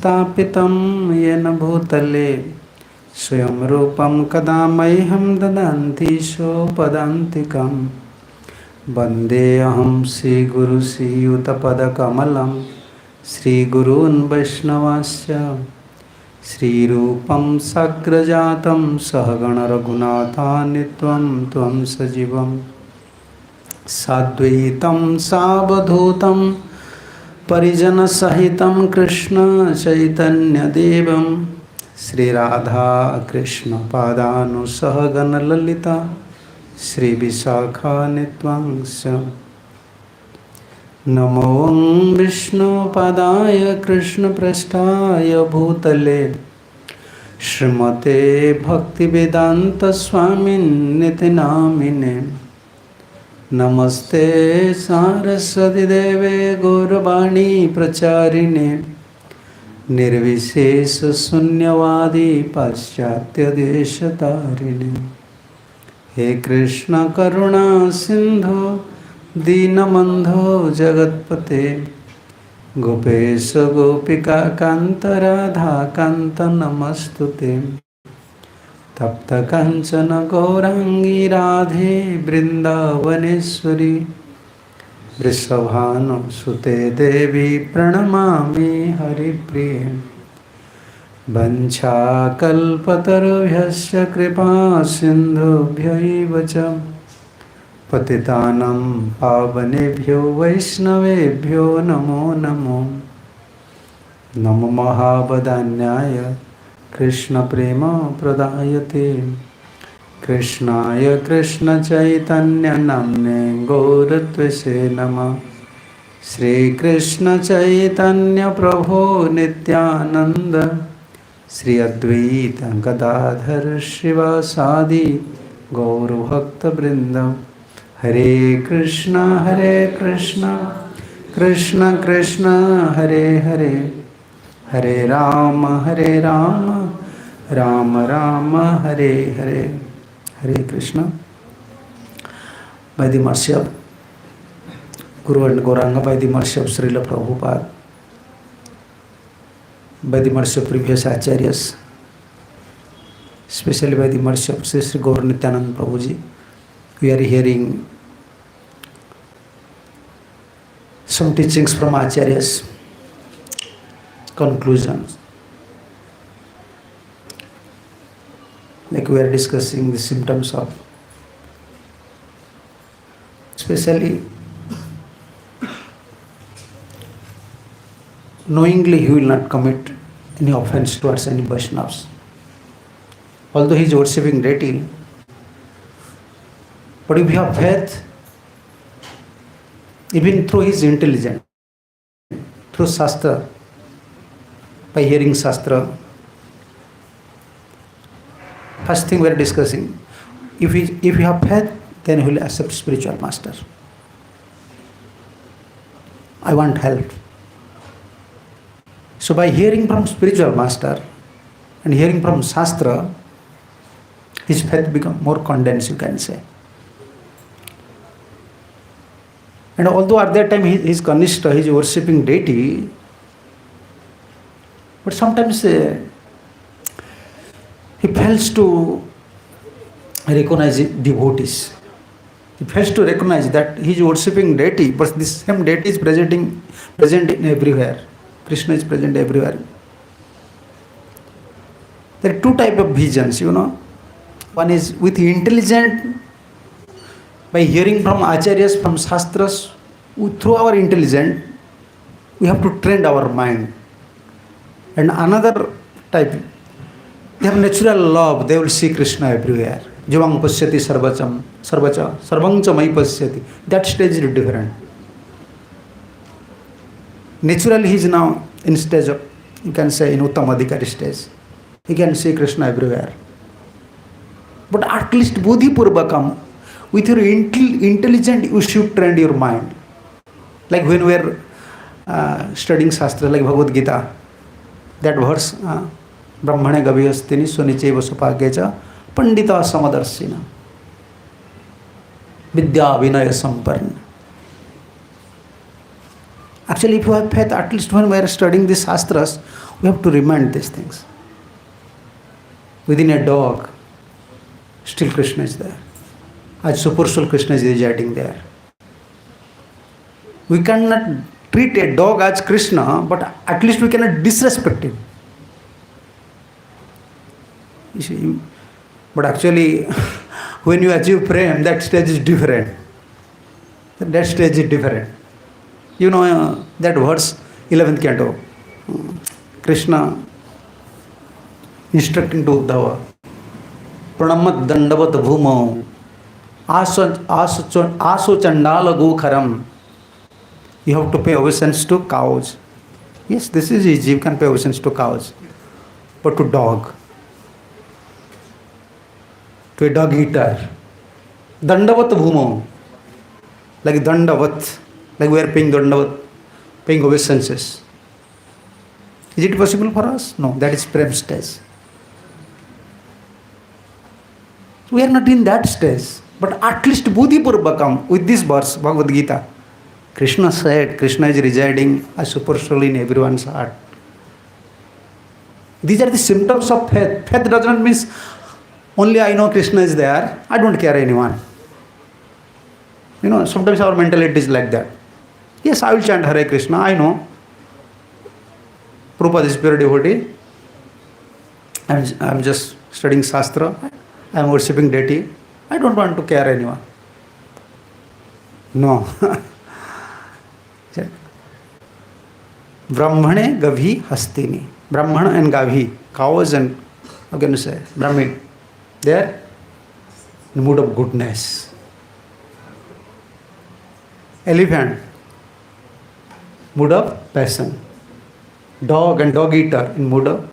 स्थापितं येन भूतले स्वयं रूपं कदा मह्यं ददान्ति सोपदान्तिकं वन्देऽहं श्रीगुरुश्रीयुतपदकमलं श्रीगुरून् वैष्णवांश्च श्रीरूपं साग्रजातं सहगणरघुनाथान्वितं त्वं सजीवं साद्वैतं सावधूतं परिजनसहितं कृष्ण चैतन्यदेवं श्रीराधाकृष्णपादानुसहगणललिता श्रीविशाखान्वितांश्च नमो विष्णुपादाय कृष्णप्रेष्ठाय भूतले श्रीमते भक्तिवेदान्तस्वामिन्निति नामिने नमस्ते सारस्वती देवे गौरवाणी प्रचारिणे निर्विशेष शून्यवादी पाश्चात्य देशतारिणे हे कृष्ण करुणा सिंधु दीनबंधो जगत्पते गोपेश गोपिका कांत राधा कांत नमस्तुते तप्त कांचन गौरांगी राधे वृंदावनेश्वरी वृषभानुसुते देवी प्रणमामि हरिप्रिये वंशाकल्पतरुभ्यश्च कृपा सिन्धुभ्यैव च पतितानं पावनेभ्यो वैष्णवेभ्यो नमो नमो नमो महावदान्याय कृष्णप्रेम प्रदायते कृष्णाय कृष्णचैतन्यनाम्ने गौरत्वसे नमः श्रीकृष्णचैतन्यप्रभो नित्यानन्द श्री अद्वैत गदाधर श्रीवासादि गौरभक्तवृन्द हरे Krishna Krishna Krishna Hare Hare Hare Ram Ram Ram Hare Hare Hare Krishna. By the mercy of Guru and Gauranga, by the mercy of Srila Prabhupada, by the mercy of previous acharyas, especially by the mercy of Sri Gaur Nityanand Prabhuji, we are hearing some teachings from acharyas, conclusions. Like we are discussing the symptoms of, especially knowingly he will not commit any offense towards any Vaishnavas. Although he is worshipping deity, but if you have faith, even through his intelligence, through Shastra, by hearing Shastra, first thing we are discussing, if you have faith, then he will accept spiritual master. I want help. So by hearing from spiritual master and hearing from Shastra, his faith becomes more condensed, you can say. And although at that time he is Kanishta, he is worshipping deity, but sometimes he fails to recognize devotees. He fails to recognize that he is worshipping deity, but this same deity is present in everywhere. Krishna is present everywhere. There are two types of visions, One is with intelligent, by hearing from acharyas, from shastras, through our intelligence, we have to train our mind. And another type, they have natural love, they will see Krishna everywhere. Jivang pasyati sarvacham, sarvangcha mai pasyati. That stage is different. Naturally, he is now in stage of, you can say, in Uttam Adhikari stage. He can see Krishna everywhere. But at least Buddhi Purvakam, with your intelligent, you should train your mind. Like when we are studying Shastra, like Bhagavad Gita, that verse, Brahmane Gaviyastini Sunicheva Supagyecha Pandita Samadarsina Vidya Vinaya Samparna. Actually, if you have faith, at least when we are studying these Shastras, We have to remind these things. Within a dog, still Krishna is there. As super soul, Krishna is residing there. We cannot treat a dog as Krishna, but at least we cannot disrespect him. You see, but actually, when you achieve prem, that stage is different. That stage is different. You know that verse, 11th canto, Krishna instructing to Uddhava, Pranamat dandavat bhumau, aso chandala gokharam. You have to pay obeisance to cows. Yes, this is easy, you can pay obeisance to cows. But to dog, to a dog eater, dandavat bhumau, like dandavat, like we are paying dandavat, paying obeisances. Is it possible for us? No, that is prem stage. We are not in that stage, but at least buddhi purvakam, with this verse, Bhagavad Gita, Krishna said, Krishna is residing as super soul in everyone's heart. These are the symptoms of faith. Faith does not mean only I know Krishna is there, I don't care anyone. You know, sometimes our mentality is like that. Yes, I will chant Hare Krishna, I know. Prabhupada is pure devotee. I am just studying Shastra. I am worshipping deity. I don't want to care anyone. No. Brahmane Gavi Hastini. Brahmana and Gavi, cows and, how can you say, Brahmin, they are in the mood of goodness. Elephant, mood of passion. Dog and dog eater in mood of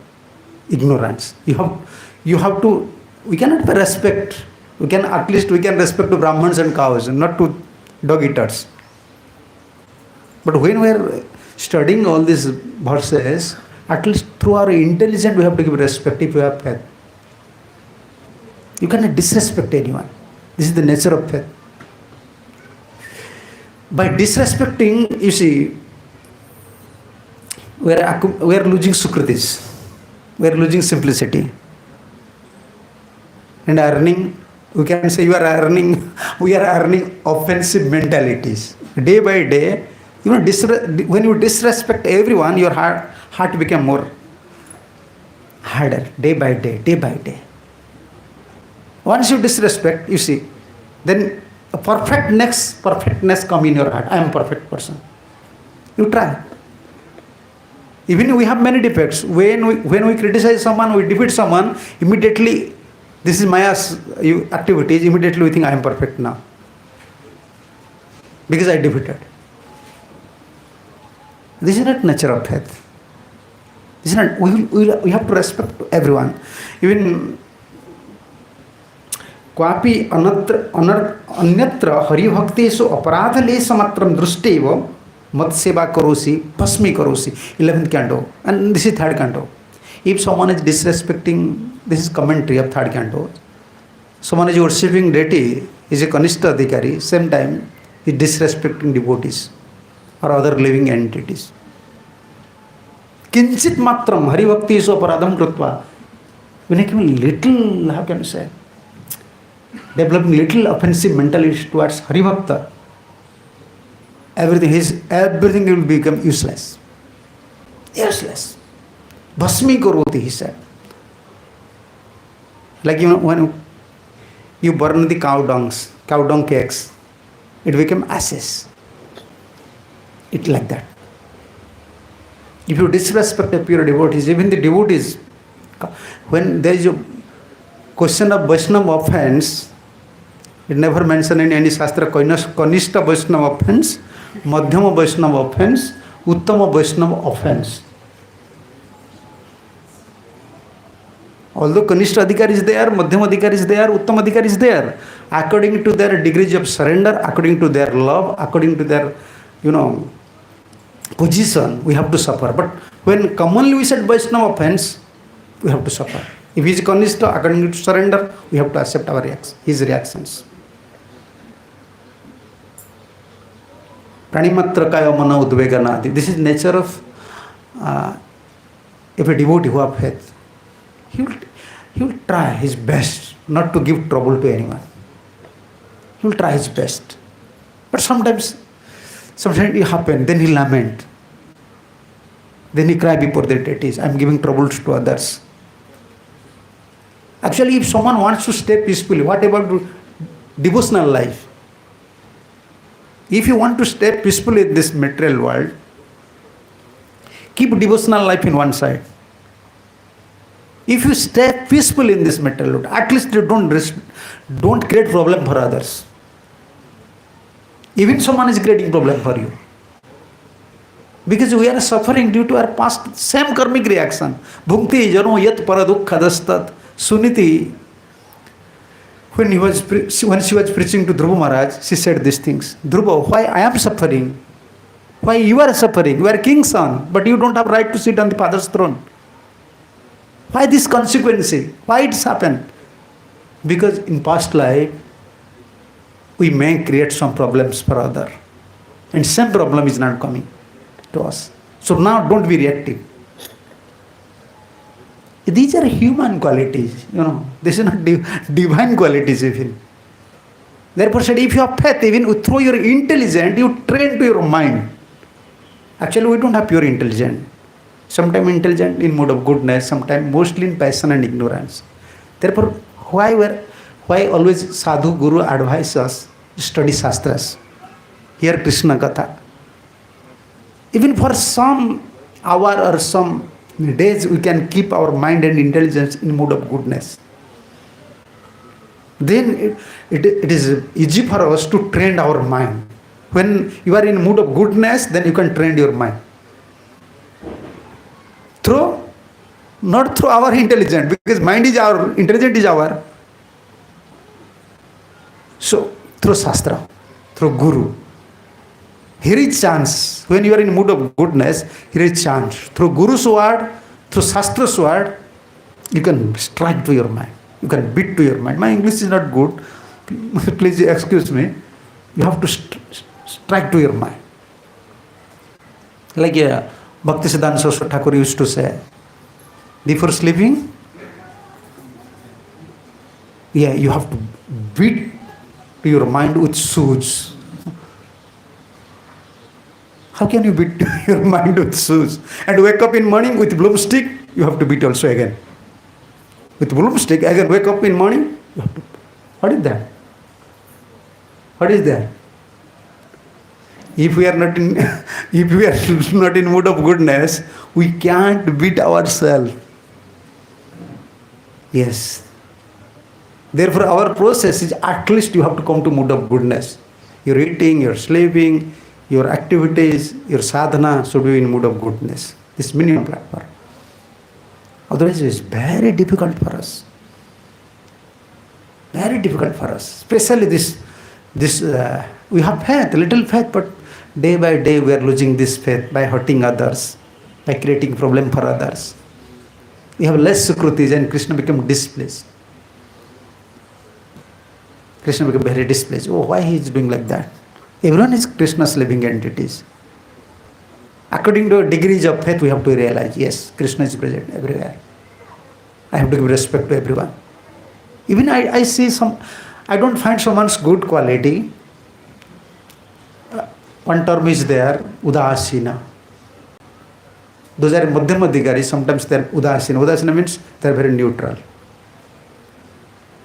ignorance. You have to, we cannot pay respect. At least we can respect to Brahmins and cows, not to dog eaters. But when we are studying all these verses, at least through our intelligence we have to give respect if you have faith. You cannot disrespect anyone. This is the nature of faith. By disrespecting, you see, we are losing sukritis. We are losing simplicity. And earning, we can say we are earning offensive mentalities. Day by day, you know, when you disrespect everyone, your heart become more harder, day by day. Once you disrespect, you see, then a perfectness come in your heart. I am a perfect person. You try. Even we have many defects. When we criticize someone, we defeat someone, immediately, this is Maya's activities, immediately we think I am perfect now. Because I defeated. This is not nature of faith. This is not, we have to respect everyone. Even Kwapi anyatra haribhaktesu aparadhalesa matram drustevo mat seva karosi pasmi karosi. 11th canto. And this is 3rd canto. If someone is disrespecting, this is commentary of 3rd canto. Someone is worshipping deity, is a kanishta adhikari, same time is disrespecting devotees or other living entities. Kinchit matram haribhaktesu aparadham krutva. When I come little, how can you say, developing little offensive mentality towards Haribhakta, everything will become useless. Useless. Bhasmi karoti, he said. Like, you know, when you burn the cow dung cakes, it became ashes. It like that. If you disrespect the pure devotees, even the devotees, when there is a question of Vaishnava offense, it never mentioned in any Shastra, Kanishta Vaishnava offense, Madhyama Vaishnava offense, Uttama Vaishnava offense. Although Kanishta Adhikar is there, Madhyama Adhikar is there, Uttama Adhikar is there, according to their degrees of surrender, according to their love, according to their, position, we have to suffer. But when commonly we said Vaishnava offense, we have to suffer. If he is Kanishta, according to surrender, we have to accept his reactions. Pranimatrakaya mana udveganadi. This is nature of if a devotee who have faith, he will try his best not to give trouble to anyone. He will try his best. But sometimes it happens, then he lament. Then he cry before the deities, I am giving troubles to others. Actually, if someone wants to stay peacefully, what about devotional life? If you want to stay peacefully in this material world, keep devotional life in one side. If you stay peaceful in this material world, at least you don't create problem for others. Even someone is creating problem for you. Because we are suffering due to our past same karmic reaction. Bhukti jano yat paradukkhadastat suniti. When she was preaching to Dhruva Maharaj, she said these things. Dhruva, why I am suffering? Why you are suffering? You are king's son, but you don't have right to sit on the father's throne. Why this consequence? Why it's happened? Because in past life, we may create some problems for other. And same problem is not coming to us. So now don't be reactive. These are human qualities, This is not divine qualities even. Therefore said, if you have faith, even through your intelligence, you train to your mind. Actually, we don't have pure intelligence. Sometimes intelligent in mood of goodness, sometimes mostly in passion and ignorance. Therefore, why always sadhu guru advise us to study shastras, hear Krishna Katha. Even for some hour or some days, we can keep our mind and intelligence in mood of goodness. Then it is easy for us to train our mind. When you are in mood of goodness, then you can train your mind. Not through our intelligence, because mind is our, intelligence is our. So, through Shastra, through Guru. Here is chance. When you are in mood of goodness, here is chance. Through Guru's word, through Shastra's word, you can strike to your mind. You can beat to your mind. My English is not good. Please excuse me. You have to strike to your mind. Like Bhaktisiddhanta Saraswati Thakur used to say, before sleeping, you have to beat to your mind with shoes. How can you beat your mind with shoes? And wake up in morning with broomstick, you have to beat also again. With broomstick, again wake up in morning, you have to. What is that? What is that? If we are not in mood of goodness, we can't beat ourselves. Yes. Therefore, our process is at least you have to come to mood of goodness. Your eating, your sleeping, your activities, your sadhana should be in mood of goodness. This minimum platform. Otherwise, it is very difficult for us. Very difficult for us. Especially this we have faith, little faith, but day by day we are losing this faith by hurting others, by creating problem for others. We have less sukrutis and Krishna become displeased. Krishna become very displeased. Oh, why he is doing like that? Everyone is Krishna's living entities. According to degrees of faith, we have to realize, yes, Krishna is present everywhere. I have to give respect to everyone. Even I see I don't find someone's good quality. One term is there, udasina. Those are madhyamadhikari, sometimes they are udasina. Udasina means they are very neutral.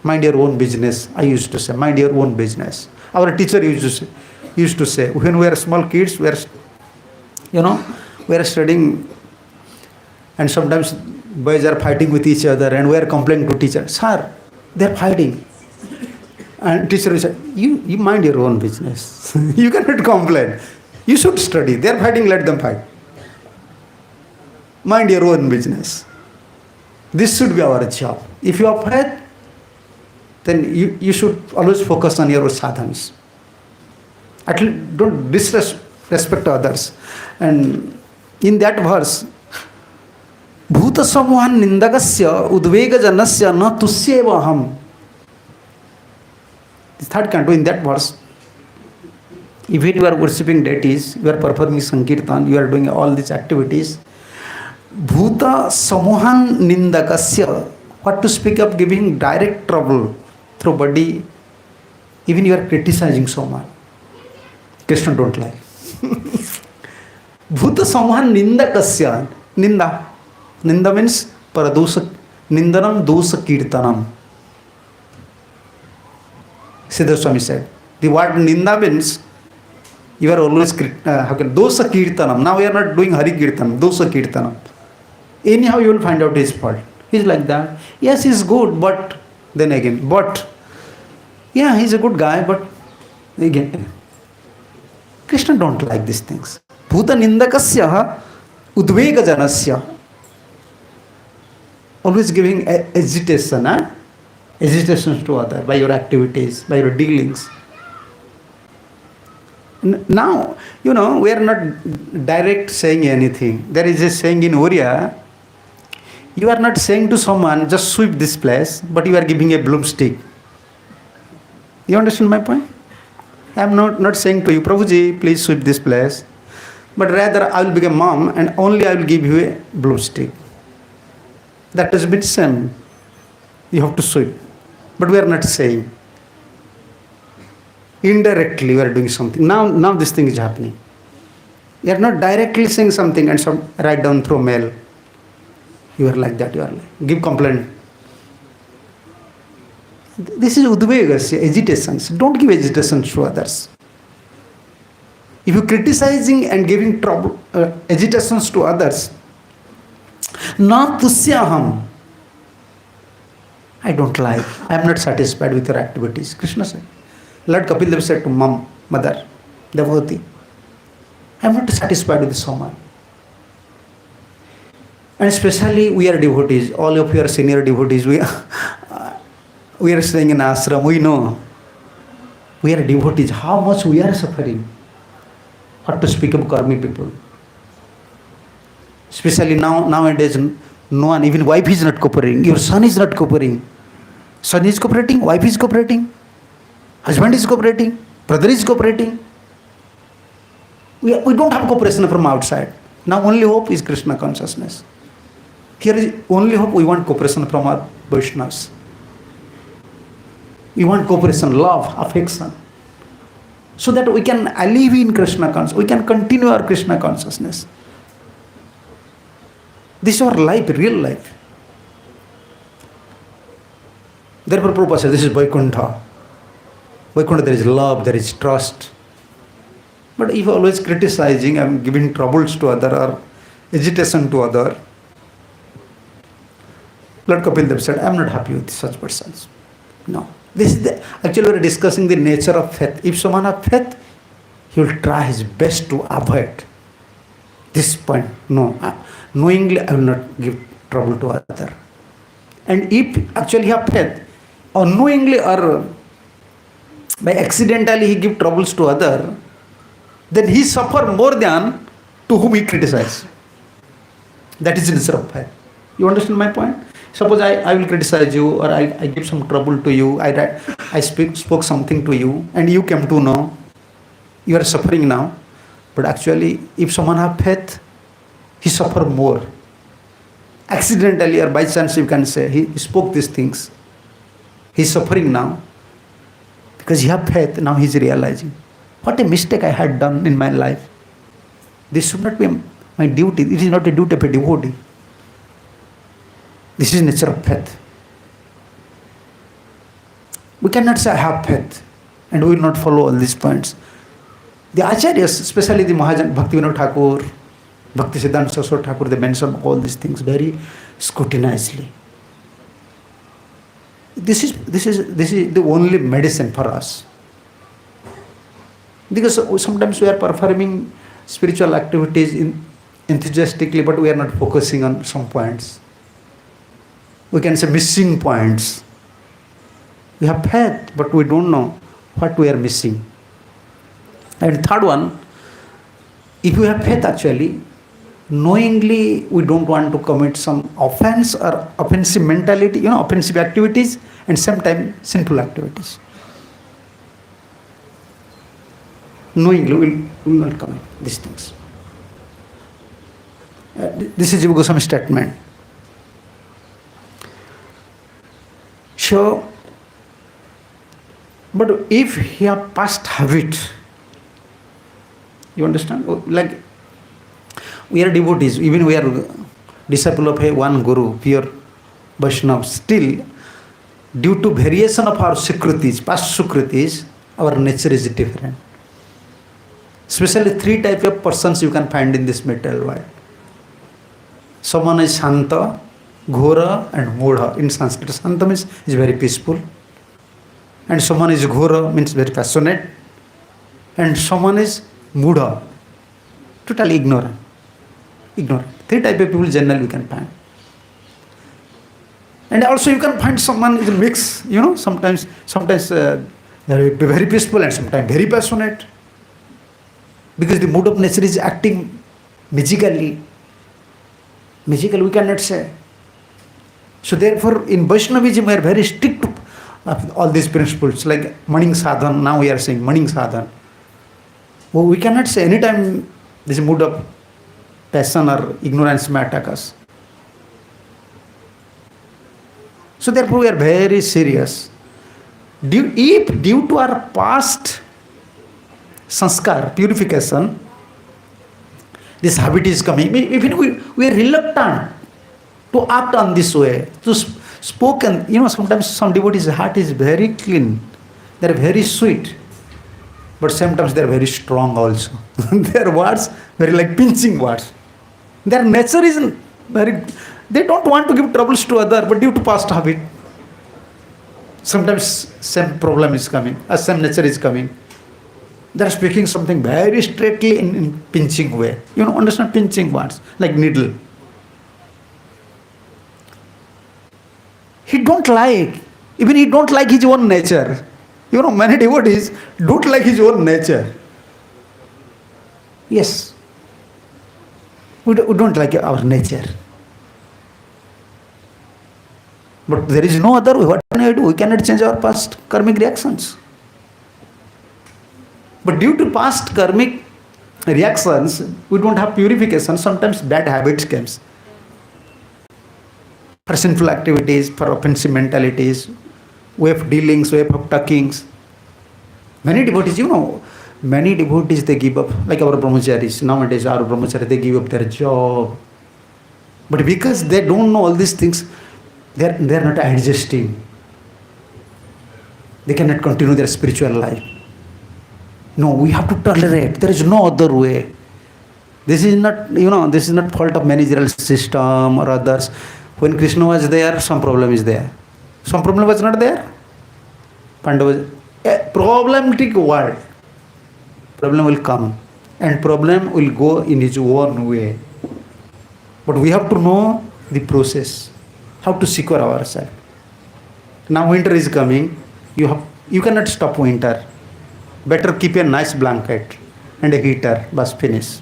Mind your own business, I used to say, mind your own business. Our teacher used to say, when we are small kids, we are studying, and sometimes boys are fighting with each other, and we are complaining to teacher, sir, they are fighting. And teacher will say, you mind your own business. You cannot complain. You should study. They are fighting, let them fight. Mind your own business. This should be our job. If you have faith, then you should always focus on your sadhans. At least don't disrespect others. And in that verse, Bhuta Samuhan Nindagasya Udvega Janasya Na Tusyeva Aham. The third canto, in that verse, if you are worshipping deities, you are performing Sankirtan, you are doing all these activities, Bhuta samohan nindakasya. What to speak of giving direct trouble through body, even you are criticizing someone. Krishna don't like. Bhuta samohan nindakasya. Ninda. Ninda means paradosa. Nindanam dosa kirtanam. Siddha Swami said. The word ninda means you are always dosa kirtanam. Now we are not doing Hari Kirtanam, dosa kirtanam. Anyhow you will find out his fault. He's like that. Yes, he's good, but then again, but yeah, he's a good guy, but again, Krishna don't like these things. Bhuta nindakasya udvega janasya. Always giving agitation, agitations to others by your activities, by your dealings. Now, we are not direct saying anything. There is a saying in Oriya, you are not saying to someone, just sweep this place, but you are giving a broomstick. You understand my point? I am not saying to you, Prabhuji, please sweep this place, but rather I will become mom and only I will give you a broomstick. That is a bit same. You have to sweep. But we are not saying. Indirectly we are doing something. Now this thing is happening. You are not directly saying something and write down through mail. You are like that. You are like, give complaint. This is udvegas, agitations. Don't give agitations to others. If you criticizing and giving trouble, agitations to others, na tusyaham, I don't like. I am not satisfied with your activities. Krishna said. Lord Kapil Dev said to mother, Devavati, I am not satisfied with this woman. And especially we are devotees. All of you are senior devotees. We are staying in ashram. We know. We are devotees. How much we are suffering. What to speak of karmi people. Especially nowadays, no one, even wife is not cooperating. Your son is not cooperating. Son is cooperating, wife is cooperating, husband is cooperating, brother is cooperating. We don't have cooperation from outside. Now only hope is Krishna consciousness. Here is only hope. We want cooperation from our Vaishnavas. We want cooperation, love, affection. So that we can live in Krishna consciousness. We can continue our Krishna consciousness. This is our life, real life. Therefore Prabhupada says, this is Vaikuntha. Vaikuntha, there is love, there is trust. But if always criticizing and giving troubles to other or agitation to other, Lord Kapil Dev said, I am not happy with such persons. No. This is actually we are discussing the nature of faith. If someone has faith, he will try his best to avoid this point. No. Knowingly I will not give trouble to other. And if actually he have faith, unknowingly or by accidentally he give troubles to other, then he suffer more than to whom he criticize. That is the nature of faith. You understand my point? Suppose I will criticize you, or I give some trouble to you, I spoke something to you, and you came to know you are suffering now. But actually, if someone have faith, he suffer more. Accidentally or by chance you can say, he spoke these things. He is suffering now. Because he have faith, now he is realizing. What a mistake I had done in my life. This should not be my duty. It is not a duty of a devotee. This is nature of faith. We cannot say I have faith and we will not follow all these points. The Acharyas, especially the Maharaja, Bhaktivinoda Thakur, Bhakti Siddhanta Saraswati Thakur, they mention all these things very scrutinizedly. This is the only medicine for us. Because sometimes we are performing spiritual activities enthusiastically, but we are not focusing on some points. We can say missing points. We have faith, but we don't know what we are missing. And third one, if we have faith actually, knowingly we don't want to commit some offense or offensive mentality, offensive activities, and sometimes sinful activities. Knowingly we will not commit these things. This is Jiva Goswami's statement. So, but if he have past habit, you understand? Like, we are devotees, even we are disciple of one Guru, pure Vaishnava, still, due to variation of our sukritis, past sukritis, our nature is different. Especially 3 types of persons you can find in this material world. Someone is Shanta, Ghora and Mudha. In Sanskrit, Shanta means is very peaceful. And someone is Ghora, means very passionate. And someone is Mudha, totally ignorant. 3 types of people generally you can find. And also you can find someone is a mix, sometimes they are very peaceful and sometimes very passionate. Because the mood of nature is acting magically. Magical we cannot say. So therefore in Vaishnavism we are very strict to all these principles, like Maning Sadhan. Now we are saying Maning Sadhan. Well, we cannot say anytime this mood of passion or ignorance may attack us. So therefore we are very serious. If due to our past sanskar, purification, this habit is coming, even we are reluctant to act on this way, to spoken. Sometimes some devotees' heart is very clean, they are very sweet, but sometimes they are very strong also. Their words very like pinching words. Their nature is very, they don't want to give troubles to other, but due to past habit, sometimes same problem is coming, same nature is coming. They are speaking something very straightly in pinching way. Understand pinching words, like needle. He don't like his own nature. Many devotees don't like his own nature. Yes. We don't like our nature. But there is no other way. What can I do? We cannot change our past karmic reactions. But due to past karmic reactions, we don't have purification. Sometimes bad habits comes. For sinful activities, for offensive mentalities, way of dealings, way of talkings. Many devotees, they give up. Like our brahmacharis, nowadays our brahmacharis, they give up their job. But because they don't know all these things, they are not adjusting. They cannot continue their spiritual life. No, we have to tolerate. There is no other way. This is not fault of managerial system or others. When Krishna was there, some problem is there. Some problem was not there. Pandavas, a problematic world. Problem will come. And problem will go in its own way. But we have to know the process. How to secure ourselves. Now winter is coming. You cannot stop winter. Better keep a nice blanket and a heater. Bas finish.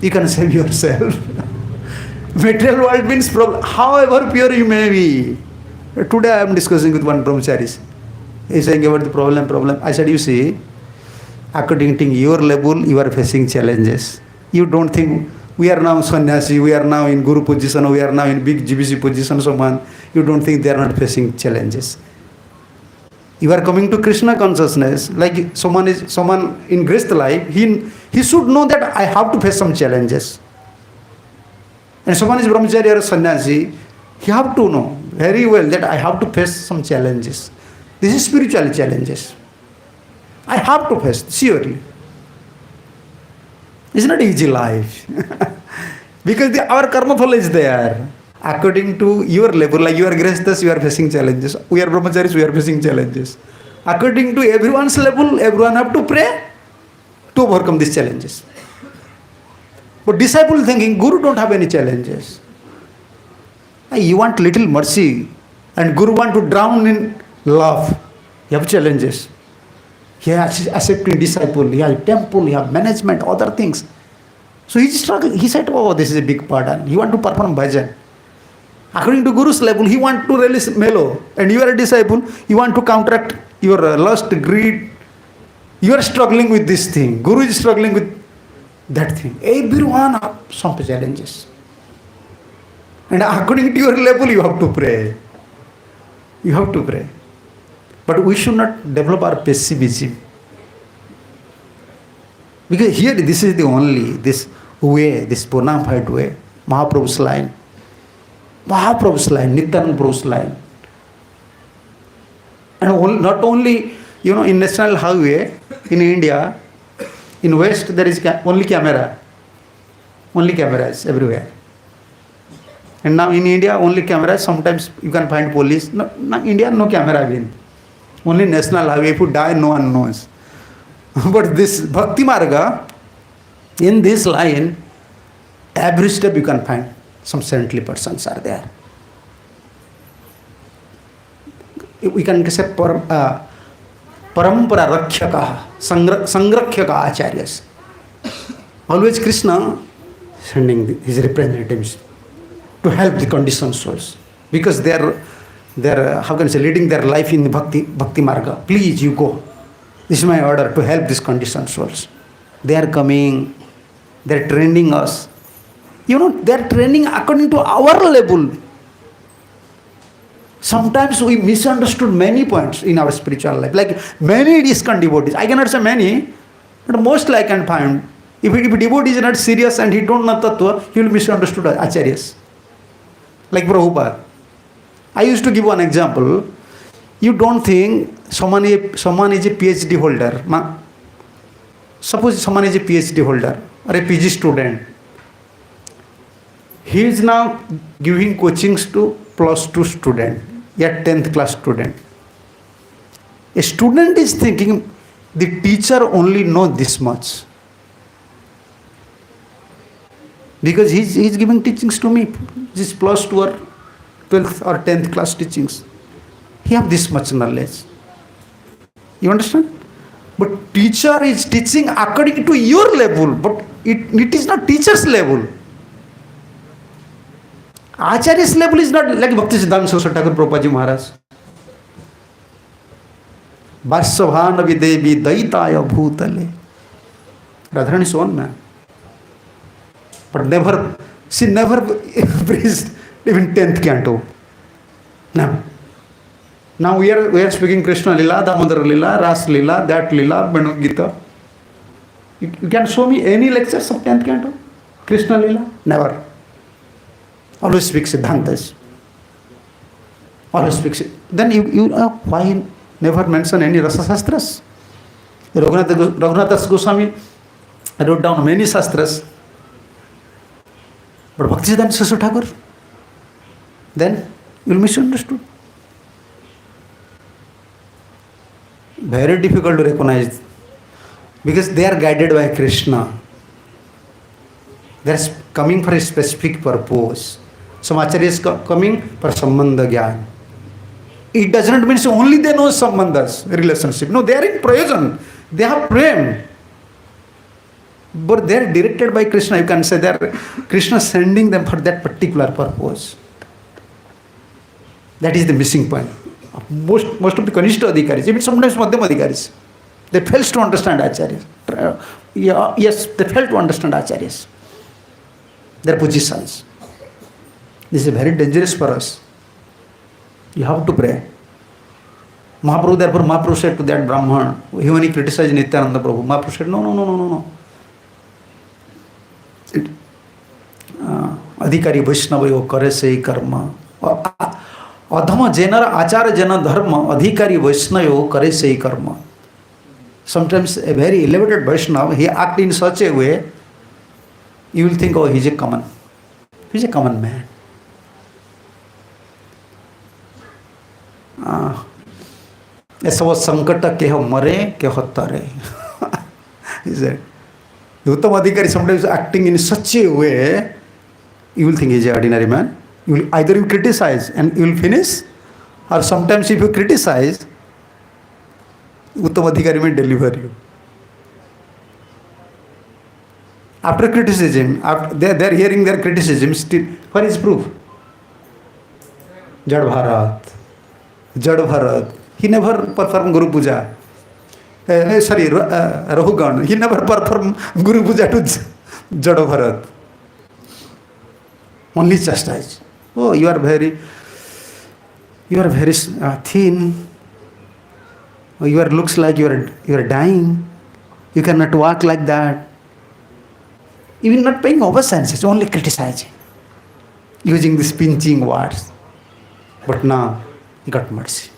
You can save yourself. Material world means problem. However pure you may be. Today I am discussing with one brahmacharis. He is saying about the problem. I said, you see, according to your level, you are facing challenges. You don't think we are now sannyasi, we are now in guru position, we are now in big GBC position, so on. You don't think they are not facing challenges. You are coming to Krishna consciousness, like someone in Grihastha life, he should know that I have to face some challenges. And someone is brahmachari or sannyasi, he have to know very well that I have to face some challenges. This is spiritual challenges. I have to face, surely. It's not easy life. Because our karma phala is there. According to your level, like you are grihasthas, you are facing challenges. We are brahmacharis, we are facing challenges. According to everyone's level, everyone have to pray to overcome these challenges. But disciple thinking, Guru don't have any challenges. You want little mercy, and Guru want to drown in love. You have challenges. He has accepting disciple, he has temple, he has management, other things. So he struggled. He said, oh, this is a big burden. He want to perform bhajan. According to Guru's level, he want to release mellow. And you are a disciple, you want to counteract your lust, greed. You are struggling with this thing. Guru is struggling with that thing. Everyone have some challenges. And according to your level, you have to pray. You have to pray. But we should not develop our pessimism. Because here, this is the only, this way, this bona fide way, Mahaprabhu's line. Mahaprabhu's line, Nityananda Prabhu's line. And not only, in National Highway, in India, in West, there is only camera. Only cameras everywhere. And now in India, only cameras. Sometimes you can find police. No, India, no camera again. Only National Highway. If you die, no one knows. But this Bhakti Marga, in this line, every step you can find some saintly persons are there. We can say Parampara Rakhyaka, Sangrakhyaka Acharyas. Always Krishna sending his representatives to help the conditioned souls. Because they are how can I say, leading their life in the Bhakti Marga. Please, you go. This is my order to help these conditioned souls. They are coming. They are training us. They are training according to our level. Sometimes we misunderstood many points in our spiritual life. Like many ISKCON devotees. I cannot say many, but mostly I can find. If a devotee is not serious and he don't know Tattva, he will misunderstood Acharyas. Like Prabhupada. I used to give one example. You don't think someone is a PhD holder. Suppose someone is a PhD holder or a PG student. He is now giving coachings to +2 student, yet 10th class student. A student is thinking the teacher only knows this much. Because he is giving teachings to me. This +2 or 12th or 10th class teachings. He have this much knowledge. You understand? But teacher is teaching according to your level, but it is not teacher's level. Acharya's level is not like Bhakti Siddhanta Saraswati Thakur Prabhupada Maharaj. Varsavana Videvi Daitaya Bhutale. Radharani is one man. But she never preached even 10th canto. Now we are speaking Krishna Lila, Damodara Lila, Ras Lila, that Lila, Bhagavad Gita. You can show me any lectures of 10th canto? Krishna Lila? Never. Always speak Siddhantas. Always speak. Then you why never mention any Rasa Sastras? Raghunath Goswami wrote down many Sastras. But Bhakti Siddhanta Saraswati Thakur, then you will misunderstood. Very difficult to recognize because they are guided by Krishna. They are coming for a specific purpose. Some acharyas coming for sambandha gyan. It does not mean only they know sambandhas, relationship. No, they are in prayojan. They have prem. But they are directed by Krishna. You can say they are Krishna sending them for that particular purpose. That is the missing point. Most of the Kanishta Adhikaris, even sometimes Madhyam Adhikaris, they fail to understand Acharyas. Yes, they fail to understand Acharyas, their positions. This is very dangerous for us. You have to pray. Mahaprabhu said to that Brahman, when he criticized Nityananda Prabhu, Mahaprabhu said, no. Adhikari Vaishnava yo kare sei karma. Adhama jenara achara jana dharma adhikari Vaishnava kare sei karma. Sometimes a very elevated Vaishnava, he acts in such a way, you will think, oh, he's a common man. ऐसा वो संकट के हो मरे के होता रहे. He said, the Uttam Adhikari sometimes acting in such a way, you will think he is an ordinary man. Either you criticize and you will finish, or sometimes if you criticize, Uttam Adhikari may deliver you. After criticism, they are hearing their criticism, still, where is proof? Jad Bharat. He never performed Guru Puja. Rahugan. He never performed Guru Puja to Jada Bharat. Only chastise. Oh, you are very thin. Oh, you are looks like you are dying. You cannot walk like that. Even not paying obeisances, only criticizing, using these pinching words. But now he got mercy.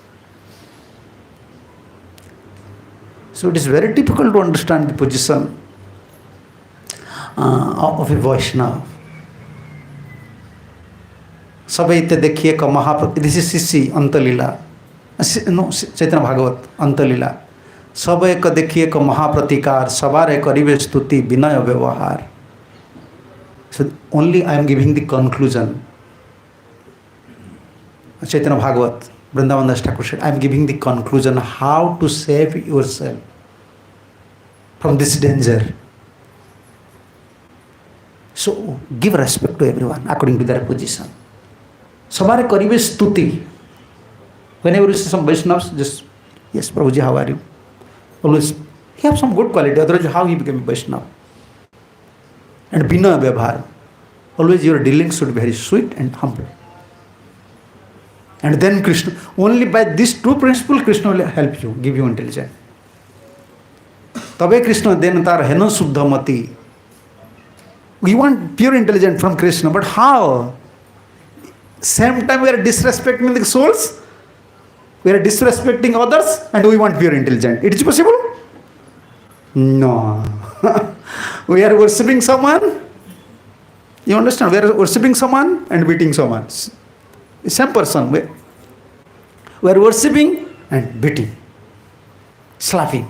So it is very difficult to understand the position of a Vaishnava. सबै ते देखिए का महाप्रति, this is शिष्य अंतलीला, no चैतन्य भागवत अंतलीला, सब एक देखिए का महाप्रतिकार, सवार करिवे स्तुति विनय व्यवहार. So only I am giving the conclusion. Chaitanya Bhagavat, Vrindavan Das Thakur said, I am giving the conclusion how to save yourself from this danger. So give respect to everyone according to their position. Sabare karibe stuti. Whenever you see some Vaishnavas, just, yes, Prabhuji, how are you? Always, he have some good quality, otherwise how he became a Vaishnava? And Bina Vyavhar. Always your dealings should be very sweet and humble. And then Krishna, only by these two principles, Krishna will help you, give you intelligence. Tabe Krishna then tar heno suddhamati. We want pure intelligence from Krishna, but how? Same time we are disrespecting the souls, we are disrespecting others, and we want pure intelligence. It is possible? No. We are worshipping someone. You understand? We are worshipping someone and beating someone. Same person. We are worshipping and beating, slapping.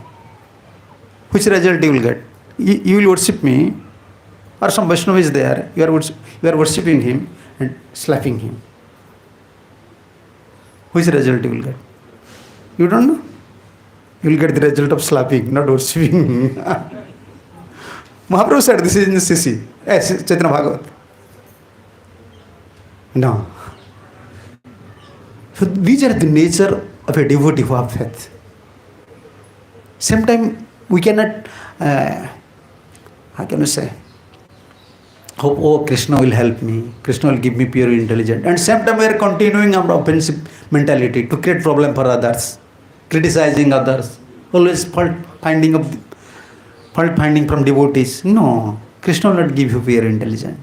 Which result you will get? You will worship me, or some Vaishnava is there. You are worshipping him and slapping him. Which result you will get? You don't know? You will get the result of slapping, not worshipping. Mahaprabhu said this is in the Sisi. Yes, Chaitanya Bhagavat. No. So these are the nature of a devotee who have faith. Same time we cannot, how can you say, hope, oh, Krishna will help me, Krishna will give me pure intelligence. And same time we are continuing our offensive mentality to create problem for others, criticizing others, always fault finding from devotees. No, Krishna will not give you pure intelligence.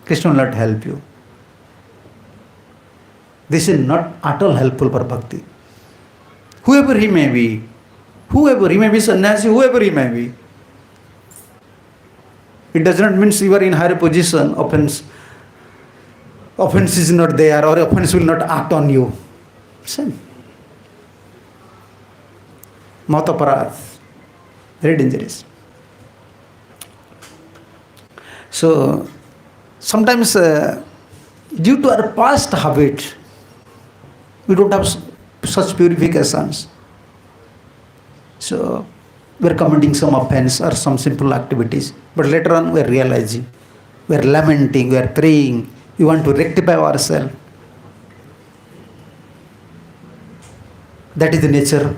Krishna will not help you. This is not at all helpful for bhakti. Whoever he may be, sannyasi, whoever he may be. It does not mean you are in higher position, offense is not there, or offense will not act on you. Same. Mataparad. Very dangerous. So, sometimes due to our past habit, we don't have such purifications. So, we are committing some offense or some simple activities. But later on, we are realizing, we are lamenting, we are praying, we want to rectify ourselves. That is the nature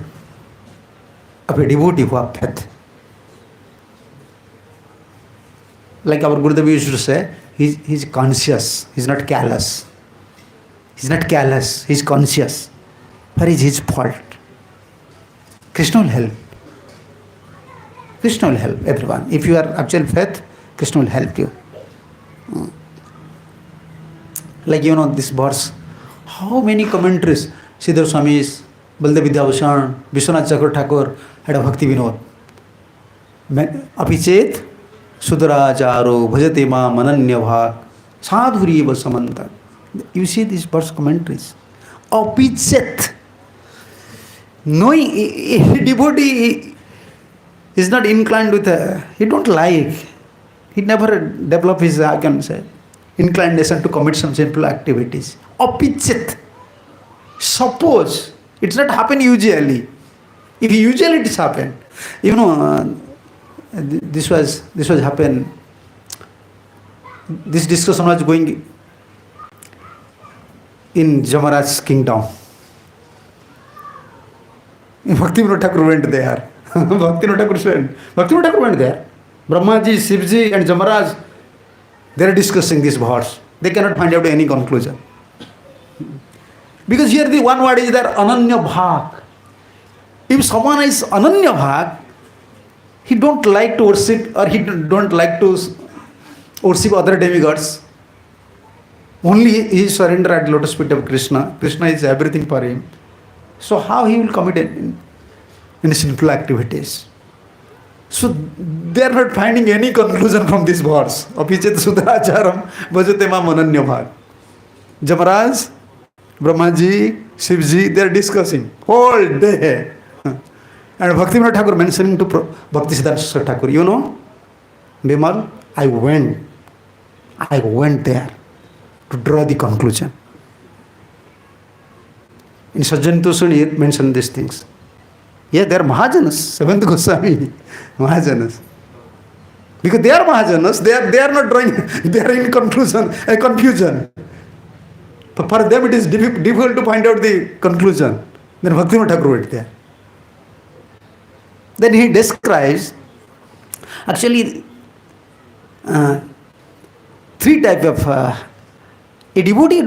of a devotee who has faith. Like our Gurudev used to say, he is conscious, he is not callous. He is not callous, he is conscious. Where is his fault? Krishna will help. Krishna will help everyone. If you are actual faith, Krishna will help you. Like this verse, how many commentaries, Haladhara Swami, Baldev Vidyabhushan, Vishwanath Chakravarti Thakur had a Bhakti Vinod. Apichet Sudaracharo Bhajate Ma Mananya Bhak Sadhuriyeva Samanta. You see these verse commentaries. Apichet. Knowing a devotee is not inclined with he don't like. He never develop his, I can say, inclination to commit some simple activities. Apichet. Suppose it's not happen usually. If usually it is happen, this was happen. This discussion was going in Jamaraj's kingdom. Bhakti Vinod Thakur went there. Bhakti Vinod Thakur went there. Brahmaji, Shivji and Jamaraj, they are discussing this verse. They cannot find out any conclusion. Because here the one word is there, Ananya Bhag. If someone is Ananya Bhag, he don't like to worship, or he don't like to worship other demigods. Only he surrender at lotus feet of Krishna. Krishna is everything for him. So how he will commit in sinful activities? So they are not finding any conclusion from this verse. Apichet Sudracharam Bhajate Mam Ananya Bhag. Jamaraj, Brahmaji, Shivji, they are discussing whole day. And Bhaktivinoda Thakur mentioning to Bhakti Siddhanta Thakur, you know, Bimal, I went there to draw the conclusion. In Sajjan Tusuni, he mentioned these things. Yeah, they are Mahajanas, Seventh Goswami, Mahajanas. Because they are Mahajanas, they are not drawing, they are in confusion. For them it is difficult to find out the conclusion. Then Bhaktivinoda Thakur went there. Then he describes, actually, three types of a devotee.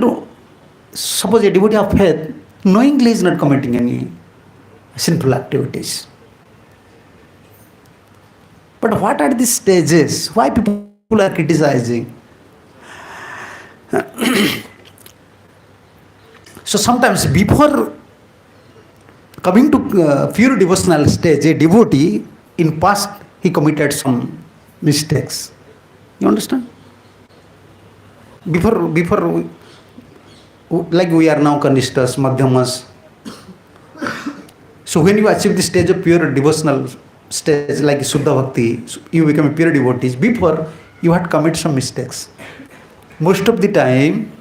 Suppose a devotee of faith knowingly is not committing any sinful activities. But what are the stages? Why people are criticizing? So sometimes before coming to pure devotional stage, a devotee in past he committed some mistakes. You understand? Before like we are now Kanishtas, Madhyamas. So when you achieve the stage of pure devotional stage like Suddha Bhakti, you become a pure devotee. Before you had committed some mistakes. Most of the time,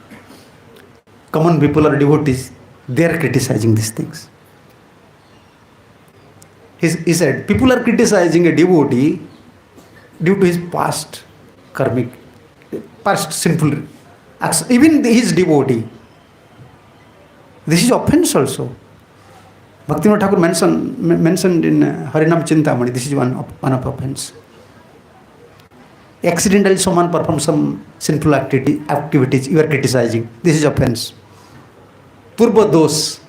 common people or devotees, they are criticizing these things. He said, people are criticizing a devotee due to his past karmic, past sinful acts. Even his devotee. This is offense also. Bhaktivinoda Thakur mentioned in Harinam Chintamani, this is one of offense. Accidentally someone performs some sinful activities, you are criticizing. This is offense. Purva dos.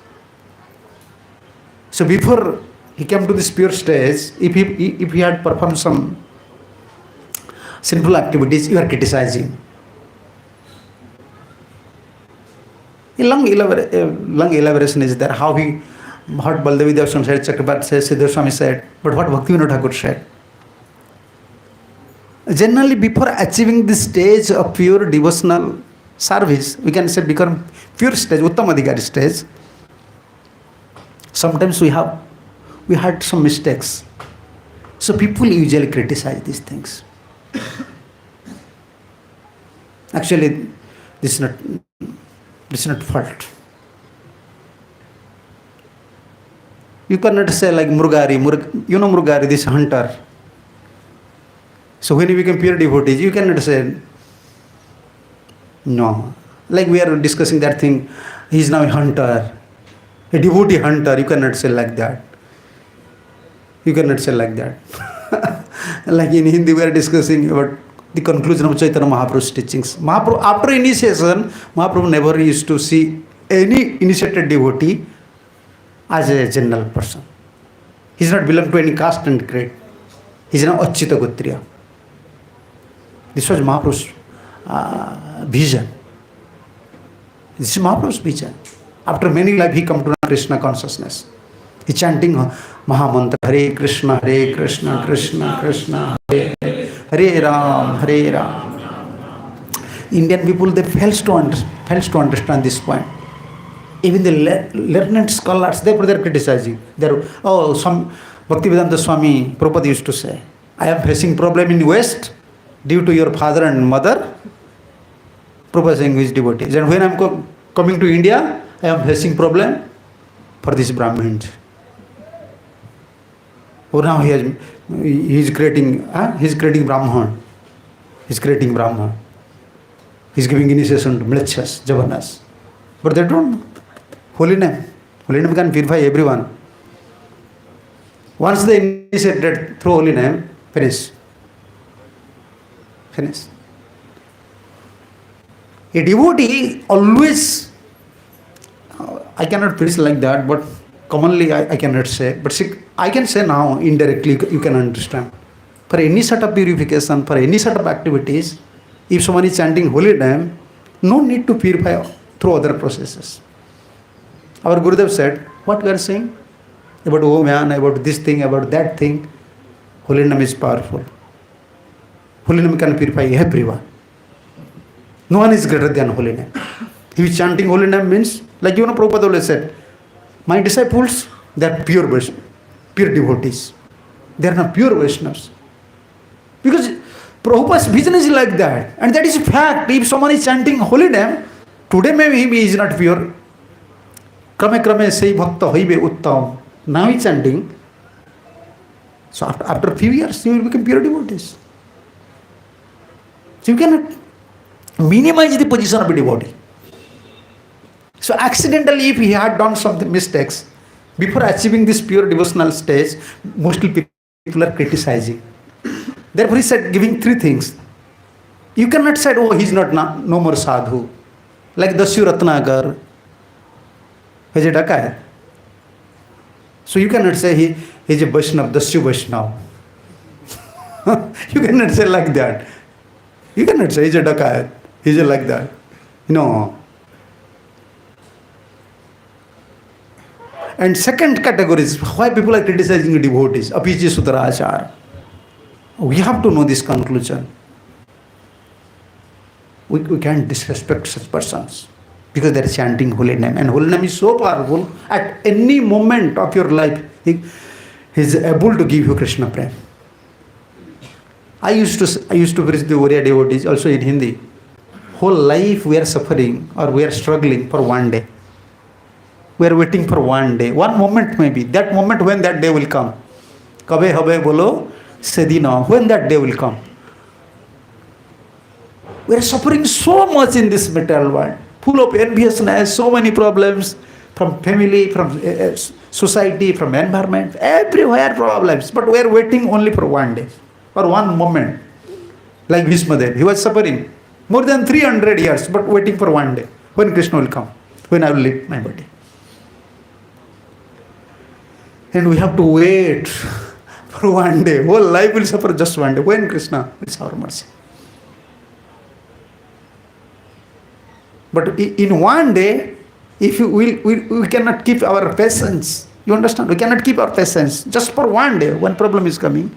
So before he came to this pure stage, if he had performed some sinful activities, you are criticizing. A long elaboration is there, how Baldevi Devaswami said, Chakrabarti says, Siddhar Swami said, but what Bhaktivinoda Thakur said. Generally, before achieving this stage of pure devotional service, we can say become pure stage, Uttamadhikari stage, sometimes we had some mistakes. So people usually criticize these things. Actually, this is not fault. You cannot say like Murugari, you know Murugari, this hunter. So when you become pure devotees, you cannot say, no. Like we are discussing that thing, he is now a hunter, a devotee hunter, you cannot say like that. You cannot say like that. Like in Hindi, we are discussing about the conclusion of Chaitanya Mahaprabhu's teachings. Mahaprabhu, after initiation, Mahaprabhu never used to see any initiated devotee as a general person. He is not belong to any caste and creed. He is an Achyuta Gotriya. This was Mahaprabhu's vision. This is Mahaprabhu's vision. After many lives, he come to Krishna consciousness. He chanting Mahamantra, Hare Krishna, Krishna Krishna, Hare Hare Ram, Hare Ram. Indian people, they fails to understand this point. Even the learned scholars, they are criticizing. Some Bhaktivedanta Swami Prabhupada used to say, I am facing problem in West due to your father and mother. Prabhupada saying his devotees. And when I am coming to India, I am facing problem for these Brahmins. Oh, now he is creating Brahman. He is creating Brahman. He is giving initiation to Mlechas, Javanas. But they don't know. Holy name can purify everyone. Once they initiated through holy name, finish. Finish. A devotee always, I cannot preach like that, but commonly I cannot say. But see, I can say now indirectly, you can understand. For any sort of purification, for any sort of activities, if someone is chanting holy name, no need to purify through other processes. Our Gurudev said, what we are saying about oh man, about this thing, about that thing, holy name is powerful. Holy name can purify everyone. No one is greater than holy name. If you chanting holy name means, like Prabhupada always said, my disciples, they are pure devotees. They are not pure Vaishnavas. Because Prabhupada's vision is like that. And that is a fact. If someone is chanting holy name, today maybe he is not pure. Krame krame sei bhakta hoibe uttam. Now he is chanting. So after a few years, he will become pure devotees. So you cannot minimize the position of a devotee. So accidentally, if he had done some mistakes, before achieving this pure devotional stage, mostly people are criticizing. Therefore, he said, giving three things. You cannot say, oh, he's not no more sadhu. Like Dasyu Ratnagar, he's a Dakayat. So you cannot say he is a Vaishnav, Dasyu Vaishnav. You cannot say like that. You cannot say he's a Dakayat, he's a like that. No. And second category is why people are criticizing devotees. Apiji Sutrachar. We have to know this conclusion. We can't disrespect such persons because they are chanting holy name. And holy name is so powerful, at any moment of your life, he is able to give you Krishna Prem. I used to preach the Oriya devotees also in Hindi. Whole life we are suffering or we are struggling for one day. We are waiting for one day, one moment maybe. That moment when that day will come. Kabe habe bolo sedina. When that day will come. We are suffering so much in this material world, full of enviousness, so many problems from family, from society, from environment, everywhere problems. But we are waiting only for one day or one moment. Like Bhishmadev, he was suffering more than 300 years, but waiting for one day when Krishna will come, when I will leave my body. And we have to wait for one day. Whole life will suffer just one day. When Krishna will show mercy. But in one day, if we cannot keep our patience. You understand? We cannot keep our patience. Just for one day, when problem is coming,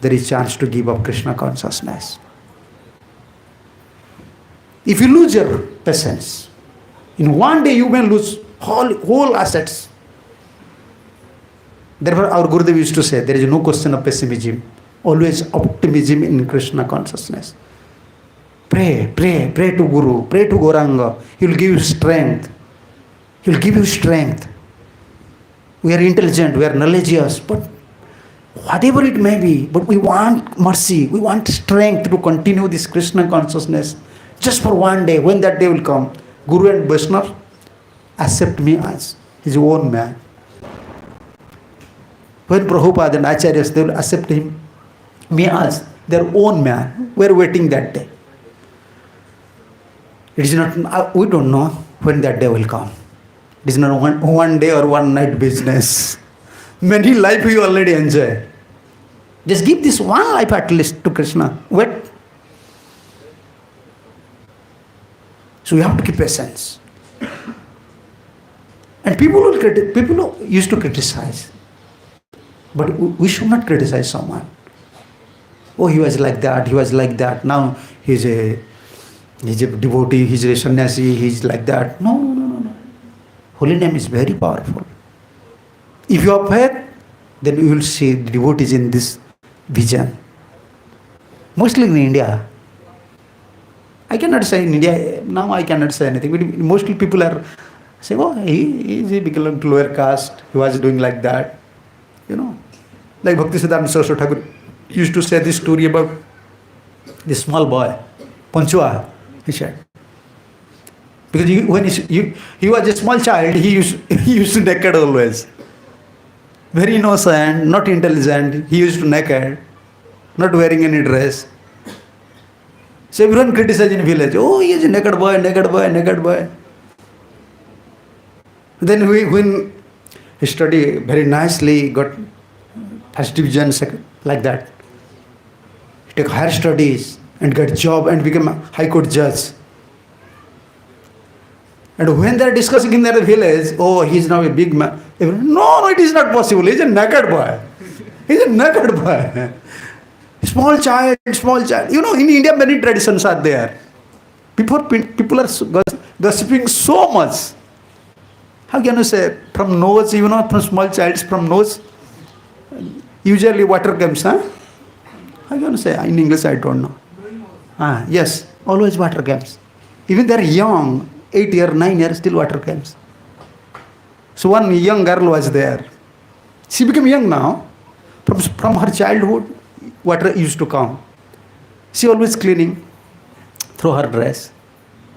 there is chance to give up Krishna consciousness. If you lose your patience, in one day you may lose whole assets. Therefore, our Gurudev used to say, there is no question of pessimism, always optimism in Krishna consciousness. Pray to Guru, pray to Gauranga. He will give you strength. He will give you strength. We are intelligent, we are knowledgeous, but whatever it may be, but we want mercy, we want strength to continue this Krishna consciousness just for one day. When that day will come, Guru and Vaishnava accept me as his own man. When Prabhupada and Acharyas, they will accept me as their own man. We are waiting that day. It is not, we don't know when that day will come. It is not one day or one night business. Many life you already enjoy. Just give this one life at least to Krishna. Wait. So you have to keep patience. And people used to criticize. But we should not criticize someone. Oh, he was like that, he was like that. Now he's a devotee, he's a sannyasi, he's like that. No. Holy name is very powerful. If you have faith, then you will see the devotees in this vision. Mostly in India. I cannot say in India, now I cannot say anything. But mostly people are saying, oh, he belonged to lower caste, he was doing like that. Like Bhaktisiddhanta Saraswati Thakur used to say this story about this small boy, Panchua, he said. Because when he was a small child, he used to naked always. Very innocent, not intelligent, he used to naked, not wearing any dress. So everyone criticized in village. Oh, he is a naked boy, naked boy, naked boy. Then when he studied very nicely, got first division, like that. He took higher studies and got job and became a high court judge. And when they are discussing in their village, oh, he is now a big man. No, it is not possible. He is a naked boy. He is a naked boy. Small child. You know, in India, many traditions are there. People are gossiping so much. How can you say, from nose, you know, from small childs, from nose, usually water comes, huh? How can you say, in English, I don't know. Yes, always water comes. Even they are young, 8 years, 9 years, still water comes. So one young girl was there. She became young now. From her childhood, water used to come. She always cleaning through her dress.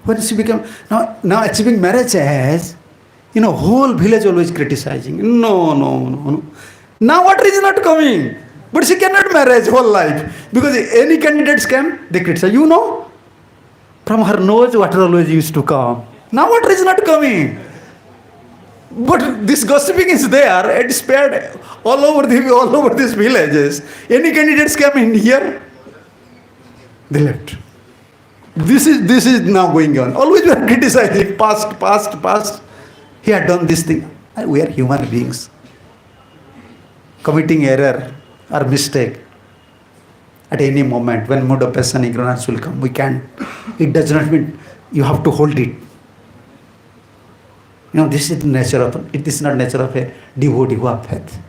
When she became, now achieving marriage age, you know, whole village always criticizing. No. Now water is not coming. But she cannot marry whole life. Because any candidates came, they criticize. You know, from her nose, water always used to come. Now water is not coming. But this gossiping is there. It spread all over these villages. Any candidates came in here, they left. This is now going on. Always we are criticizing past. He had done this thing. We are human beings. Committing error or mistake at any moment, when mood of passion, ignorance will come. We can't. It does not mean you have to hold it. You know, this is the nature of it. Is not nature of a devotee who have faith.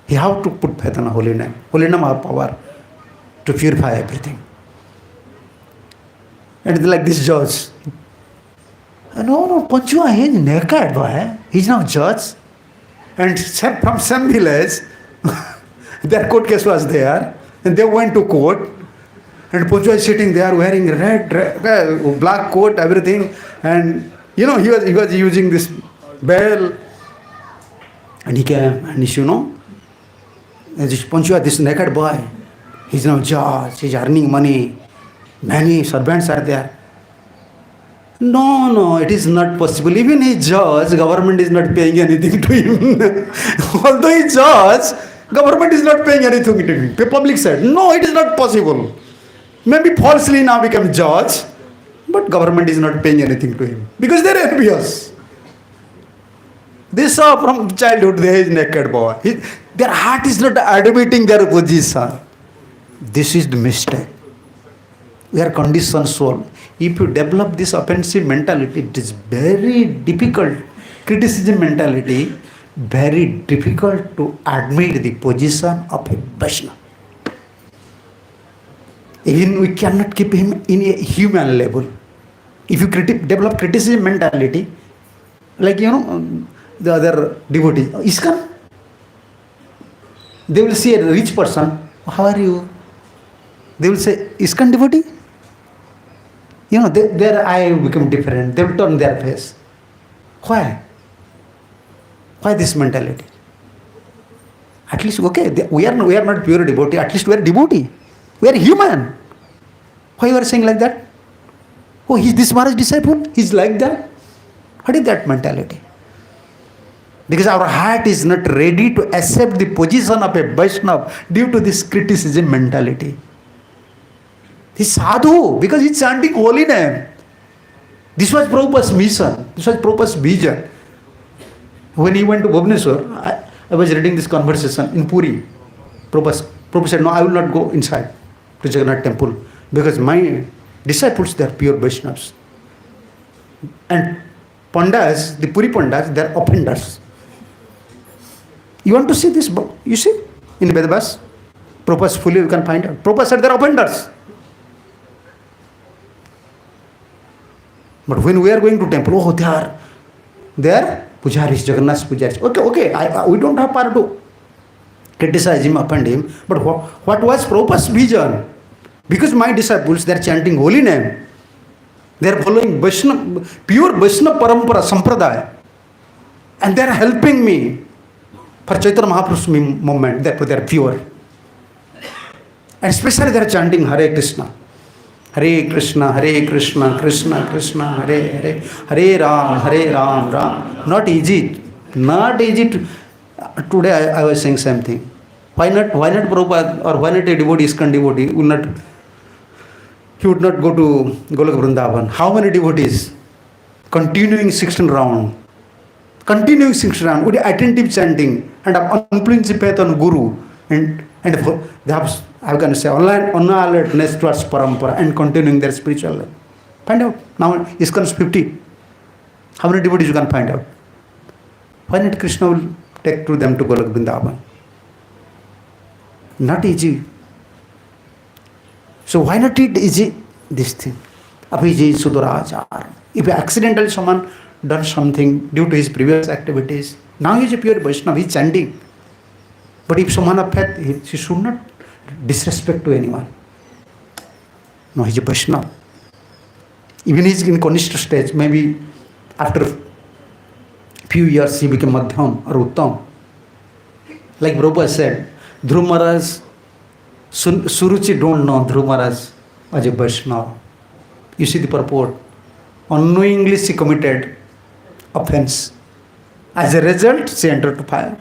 You have to put faith on a holy name. Holy name have power to purify everything. And it's like this judge. No, Panchua, he is naked, boy. He is now judge. And from some village, their court case was there. And they went to court. And Panchua is sitting there wearing red, black coat, everything. And you know, he was using this bell. And he came and you know, Panchua, this naked boy, he's now judge, he's earning money. Many servants are there. No, it is not possible. Even a judge, government is not paying anything to him. Although he judge, government is not paying anything to him. The public said, no, it is not possible. Maybe falsely now become judge, but government is not paying anything to him. Because they are envious. They saw from childhood they is naked boy. Their heart is not admitting their position. This is the mistake. We are conditioned soul. If you develop this offensive mentality, it is very difficult. Criticism mentality, very difficult to admit the position of a Vaishnava. Even we cannot keep him in a human level. If you develop criticism mentality, like you know, the other devotees, ISKCON, they will see a rich person, how are you? They will say, ISKCON devotee? You know, their eye become different. They will turn their face. Why? Why this mentality? At least, okay, we are not pure devotee. At least we are devotee. We are human. Why you are saying like that? Oh, he's this Maharaj disciple? He's like that? What is that mentality? Because our heart is not ready to accept the position of a Vaishnava due to this criticism mentality. He's sadhu because he's chanting holy name. This was Prabhupada's mission. This was Prabhupada's vision. When he went to Bhubaneswar, I was reading this conversation in Puri. Prabhupada said, no, I will not go inside to Jagannath temple because my disciples, they are pure Vaishnavas. And Pandas, the Puri Pandas, they are offenders. You want to see this book? You see? In Vedabas, Prabhupada's fully you can find out. Prabhupada said they are offenders. But when we are going to temple, oh, they are pujaris, Jagannath pujaris. Okay, we don't have power to criticize him, offend him. But what was Prabhupada's vision? Because my disciples, they are chanting holy name. They are following pure Vaishnava Parampara, Sampradaya. And they are helping me for Chaitanya Mahaprabhu's movement. Therefore, they are pure. And especially they are chanting Hare Krishna. Hare Krishna, Krishna Krishna, Hare Hare, Hare Ram, Ram. Not easy. Not easy. Today I was saying something. Why not? Why not Prabhupada or why not a devotee, ISKCON devotee, he would not go to Golok Vrindavan? How many devotees? Continuing 16 round. Continuing 16 round with attentive chanting and unflinching faith on Guru and they have, I can say, unalertness towards parampara and continuing their spiritual life. Find out. Now ISKCON is 50. How many devotees you can find out? Why not Krishna will take to them to Golok Vrindavan? Not easy. So why not it easy this thing? Abhiji Sudurachar. If accidentally someone done something due to his previous activities, now he is a pure Vaishnava, he is chanting. But if someone of faith, he should not disrespect to anyone. No, he is a Vaishnava. Even he is in Kanishta stage, maybe after few years he became Madhyam or Uttam. Like Prabhupada said, Dhruv Maharaj, Suruchi don't know Dhruv Maharaj as a Vaishnava. You see the purport. Unknowingly she committed offense. As a result, she entered to fire.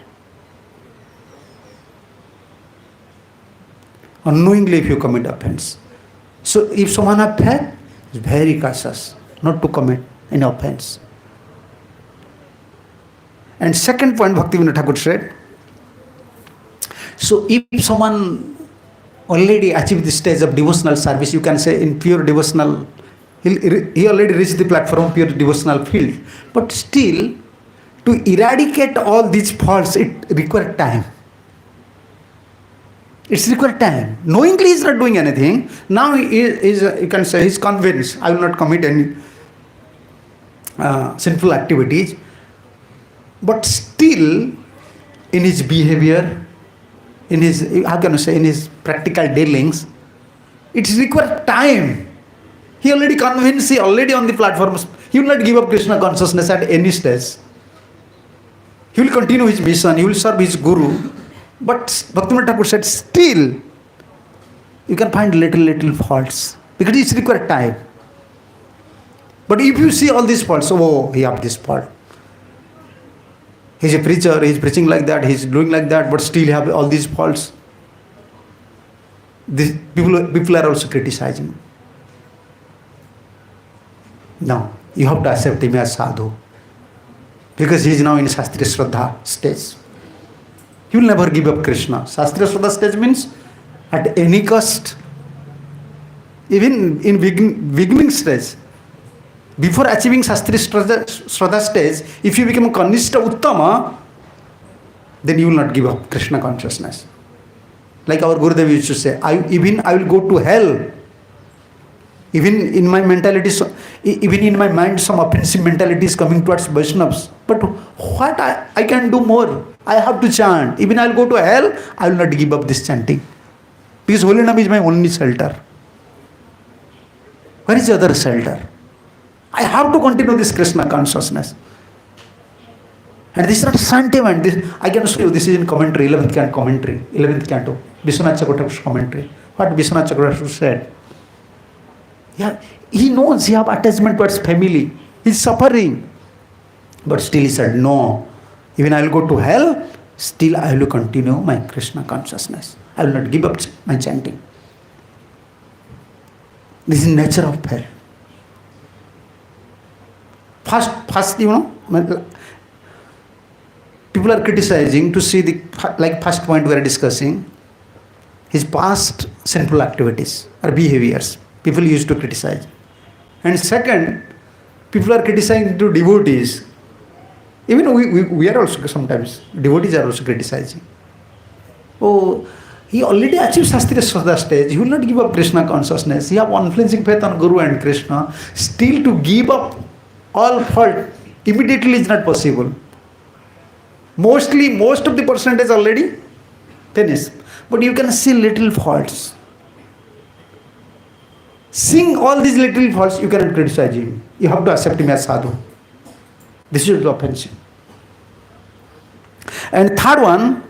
Unknowingly if you commit offense. So if someone has faith, is very cautious not to commit any offense. And second point, Bhaktivinoda Thakur said, so if someone already achieved the stage of devotional service, you can say in pure devotional, he already reached the platform pure devotional field. But still, to eradicate all these faults, it requires time. It's required time. Knowingly he is not doing anything. Now he is, you can say, he is convinced, I will not commit any sinful activities. But still, in his behavior, in his, how can I say, in his practical dealings, it requires time. He already convinced, he already on the platform. He will not give up Krishna consciousness at any stage. He will continue his mission, he will serve his guru. But Bhaktivinoda Thakur said, still, you can find little faults. Because it requires time. But if you see all these faults, oh, he has this fault. He's a preacher, he's preaching like that, he's doing like that, but still have all these faults. These people are also criticizing. No, you have to accept him as sadhu. Because he is now in Shastriya Shraddha stage. He will never give up Krishna. Shastriya Shraddha stage means at any cost. Even in beginning stage, before achieving Shastriya Shraddha stage, if you become Kanishta Uttama, then you will not give up Krishna consciousness. Like our Gurudev used to say, I will go to hell. Even in my mentality, even in my mind, some offensive mentality is coming towards Vaishnavas. But what I can do more? I have to chant. Even I will go to hell, I will not give up this chanting. Because holy name is my only shelter. Where is the other shelter? I have to continue this Krishna consciousness. And this is not sentiment. I can show you, this is in commentary, 11th canto commentary, 11th canto, Vishwanath Chakravarti's commentary. What Vishwanath Chakravarti said. Yeah, he knows he have attachment towards family. He is suffering. But still he said, no. Even I will go to hell, still I will continue my Krishna consciousness. I will not give up my chanting. This is nature of hell. First, people are criticizing to see the, like first point we are discussing, his past sinful activities or behaviors. People used to criticize. And second, people are criticizing to devotees. Even we are also sometimes, devotees are also criticizing. Oh, he already achieved Shastriya Shraddha stage. He will not give up Krishna consciousness. He have unflinching faith on Guru and Krishna. Still to give up all fault immediately is not possible. Most of the percentage already finished. But you can see little faults. Seeing all these little faults, you cannot criticize him. You have to accept him as sadhu. This is the offensive. And third one,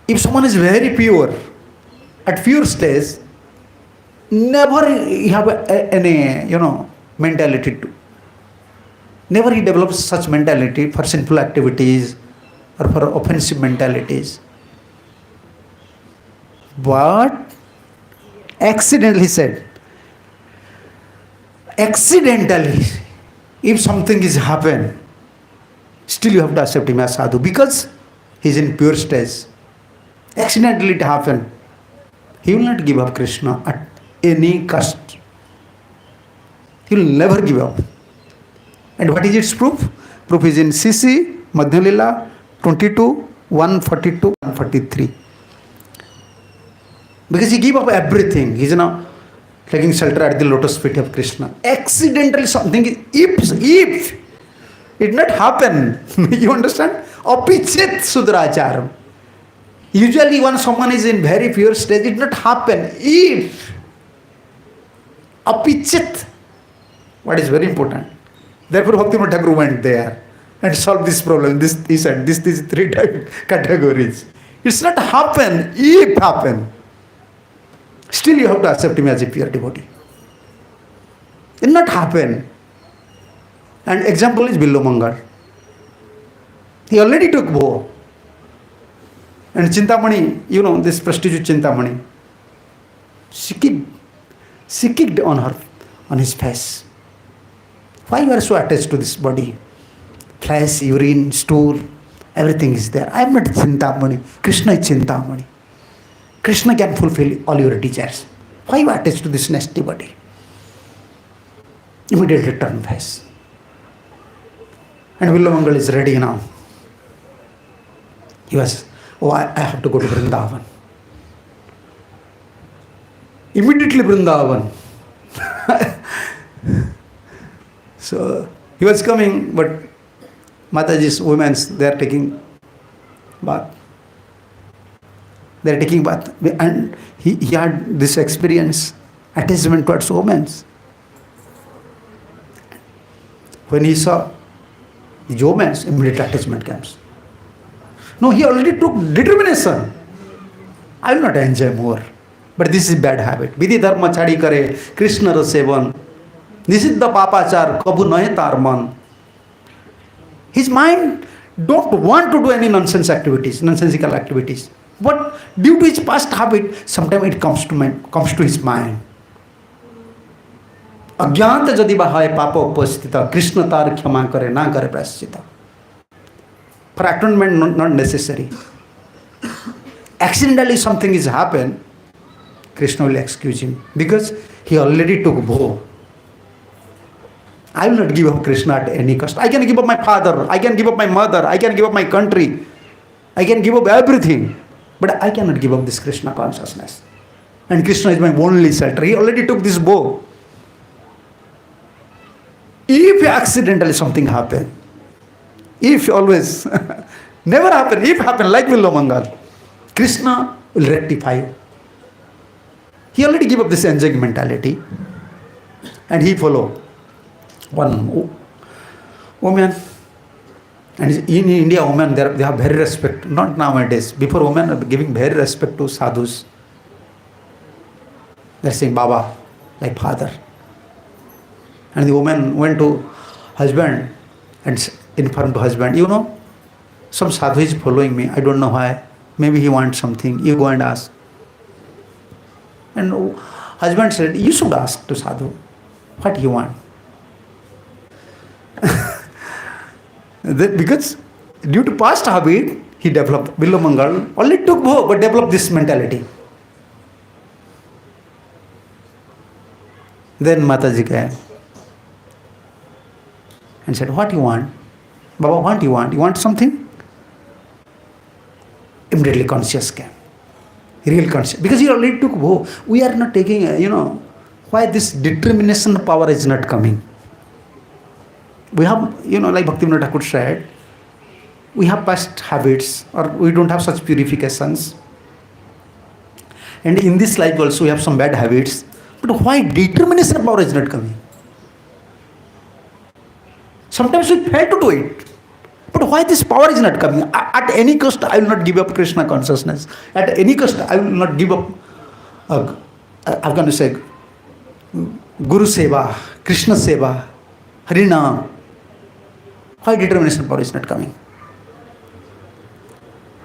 if someone is very pure, at pure stage, never he have any, mentality to. Never he develops such mentality for sinful activities or for offensive mentalities. But accidentally said, accidentally, if something is happened, still you have to accept him as sadhu because he is in pure stage. Accidentally it happened. He will not give up Krishna at any cost. He will never give up. And what is its proof? Proof is in CC, Madhya Lila 22, 142, 143. Because he gave up everything. He is now taking shelter at the lotus feet of Krishna. Accidentally something, if it did not happen, you understand? Apichit sudracharam. Usually when someone is in very pure state, it did not happen. If apichit, what is very important. Therefore Bhaktivinoda Thakur went there and solved this problem. He said, these three categories. It's not happen, if happen. Still you have to accept him as a pure devotee. It did not happen. And example is Billomangal. He already took vow. And Chintamani, this prestigious Chintamani, she kicked on his face. Why you are so attached to this body? Flesh, urine, stool, everything is there. I am not Chintamani. Krishna is Chintamani. Krishna can fulfill all your desires. Why you are attached to this nasty body? Immediately turn face. And Villomangal is ready now. He was, I have to go to Vrindavan. Immediately Vrindavan. So he was coming, but Mataji's women, they are taking bath. They are taking bath. And he had this experience, attachment towards women. When he saw the women, immediate attachment comes. No, he already took determination. I will not enjoy more. But this is bad habit. Vidhi dharma chadi kare, Krishna ra sevan. Nisiddha papachar, kabu nahe tar man. His mind don't want to do any nonsensical activities. But due to his past habit, sometimes it comes to his mind. Agyanta jadi bahai papa upasthita, Krishna tar khyama kare, na kare praschita. For atonement, not necessary. Accidentally something is happened, Krishna will excuse him because he already took vow. I will not give up Krishna at any cost. I can give up my father, I can give up my mother, I can give up my country, I can give up everything, but I cannot give up this Krishna consciousness. And Krishna is my only shelter. He already took this vow. If accidentally something happened, if always, never happen, if happen, like Villomangal, Krishna will rectify you. He already gave up this enjoying mentality and he follow one woman. And in India, women, they have very respect, not nowadays. Before, women are giving very respect to sadhus. They're saying Baba, like father. And the woman went to husband and informed to husband, some sadhu is following me, I don't know why. Maybe he wants something, you go and ask. And husband said, you should ask to sadhu what he wants. Because due to past habit, he developed, Villomangal only took vow but developed this mentality. Then Mataji came and said, what you want? Baba, what you want? You want something? Immediately conscious came. Real conscious. Because he already took vow. We are not taking, why this determination power is not coming. We have, like Bhaktivinoda Thakur said, we have past habits or we don't have such purifications. And in this life also we have some bad habits. But why determination power is not coming? Sometimes we fail to do it. But why this power is not coming? At any cost, I will not give up Krishna consciousness. At any cost, I will not give up, I'm going to say, Guru Seva, Krishna Seva, Harinam. Why determination power is not coming?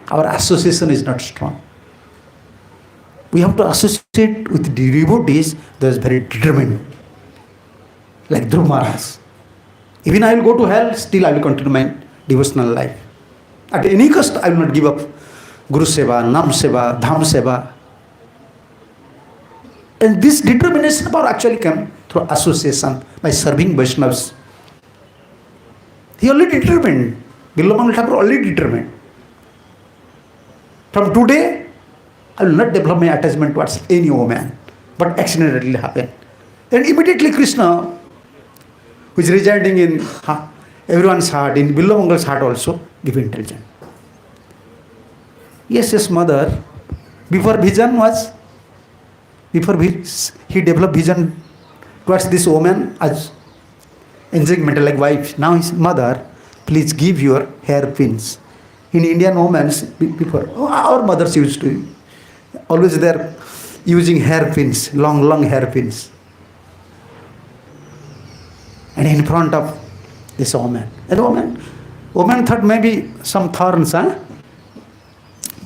Our association is not strong. We have to associate with devotees that is very determined. Like Dhruv Maharaj. Even I will go to hell, still I will continue my devotional life. At any cost, I will not give up Guru Seva, Nam Seva, Dham Seva. And this determination power actually came through association by serving Vaishnavas. He already determined. Billamangal Thakur already determined. From today, I will not develop my attachment towards any woman. But accidentally happened. And immediately Krishna, who is residing in everyone's heart, in Billamangal's heart also, give intelligence. Yes, mother, before vision was, before he developed vision towards this woman as enjoyment like wife. Now his mother, please give your hairpins. In Indian women, before, our mothers used to, always they're using hairpins, long hairpins. And in front of this woman. And woman thought maybe some thorns,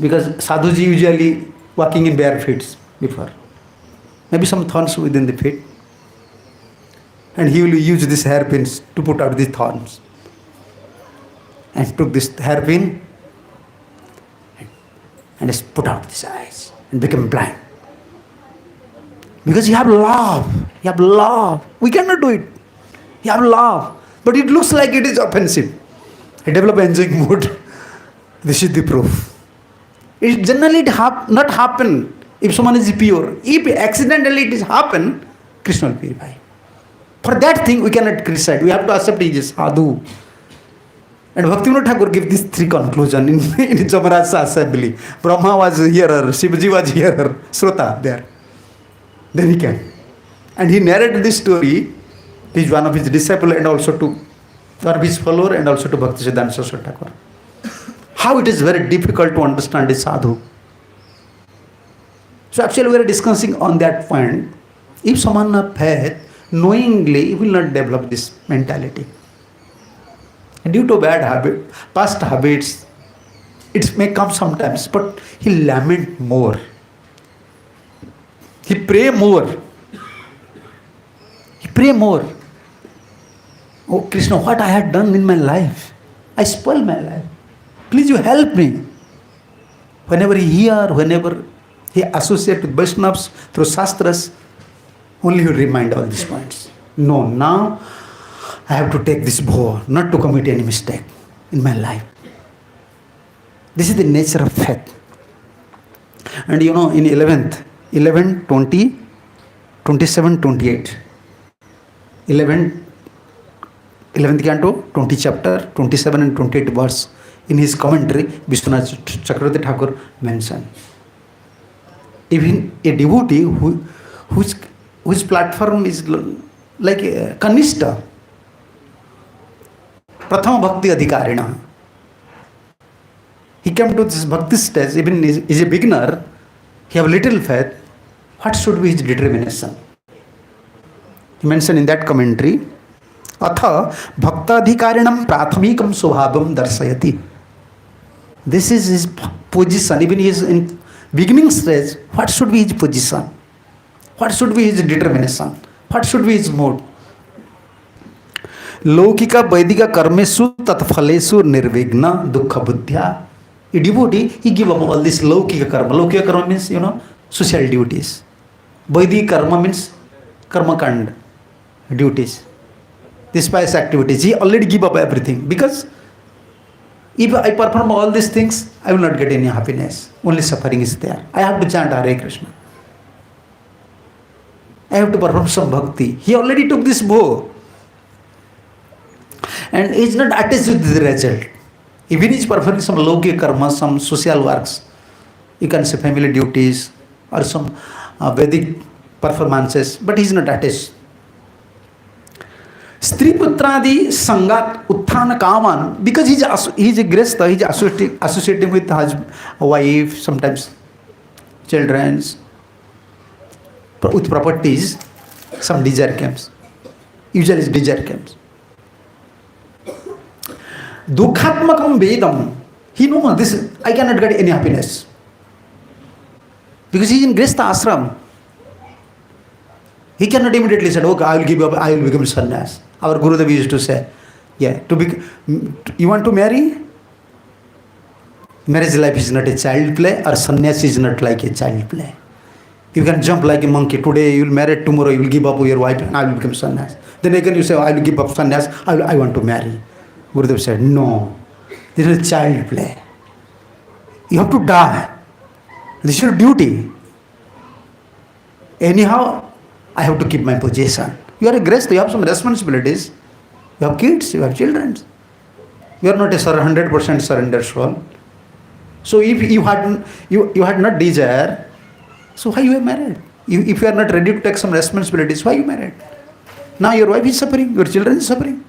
because sadhuji usually walking in bare feet before. Maybe some thorns within the feet. And he will use these hairpins to put out these thorns. And took this hairpin and just put out his eyes and became blind. Because you have love. We cannot do it. You have love. But it looks like it is offensive. I develop enjoying mood. This is the proof. It generally not happen if someone is pure. If accidentally it is happen, Krishna will purify. For that thing we cannot criticize. We have to accept it is sadhu. And Bhaktivinoda Thakur gave these three conclusions in Jamarasa assembly. Brahma was hearer, Shivaji was hearer, Srota there. Then he came. And he narrated this story. He is one of his disciples and also to one of his followers and also to Bhaktisiddhanta Saraswati Thakur. How it is very difficult to understand a sadhu. So actually we are discussing on that point. If someone of faith, knowingly will not develop this mentality. Due to bad habit, past habits, it may come sometimes, but he lament more. He pray more. Oh Krishna, what I had done in my life? I spoiled my life. Please you help me. Whenever he associates with Vaishnavas through Shastras, only he will remind all these points. No, now I have to take this vow, not to commit any mistake in my life. This is the nature of faith. And in 11, 20, 27, 28. 11th canto, 20 chapter, 27 and 28 verse. In his commentary, Vishwanath Chakravarti Thakur mentioned. Even a devotee whose platform is like Kanishta, Prathama Bhakti Adhikarina. He came to this Bhakti stage, even is a beginner, he have little faith. What should be his determination? He mentioned in that commentary, Atha Bhaktadhikarinam Prathamikam Swabhavam Darsayati. This is his position, even he is in beginning stage. What should be his position? What should be his determination? What should be his mood? Laukika Vaidika Karmesu Tatphalesu Nirvigna Dukha Buddhya. A devotee, he give up all this Laukika Karma. Laukika Karma means, social duties. Vaidika Karma means Karma Kand, duties. These pious activities. He already give up everything. Because if I perform all these things, I will not get any happiness. Only suffering is there. I have to chant Hare Krishna. I have to perform some bhakti. He already took this vow. And he is not attached with the result. Even he is performing some Laukika karma, some social works, you can say family duties or some Vedic performances, but he is not attached. Stri putradi sangat utthana kaman, because he is a gresta, he is associating with his wife, sometimes children, with properties. some desire comes. Usually it's desire comes. Dukhatmakam Vedam. He knows this, I cannot get any happiness. Because he is in Grihastha ashram. He cannot immediately say, okay, I will give up, I will become sannyas. Our Gurudev used to say, yeah, you want to marry? Marriage life is not a child play, or sannyas is not like a child play. You can jump like a monkey. Today you will marry, tomorrow you will give up your wife and I will become sannyas. Then again you say, I will give up sannyas, I want to marry. Gurudev said, no, this is a child play. You have to die. This is your duty. Anyhow, I have to keep my possession. You are a grihastha, you have some responsibilities. You have kids, you have children. You are not a 100% surrendered soul. So if you had not desire, so why you are married? If you are not ready to take some responsibilities, why you married? Now your wife is suffering, your children is suffering.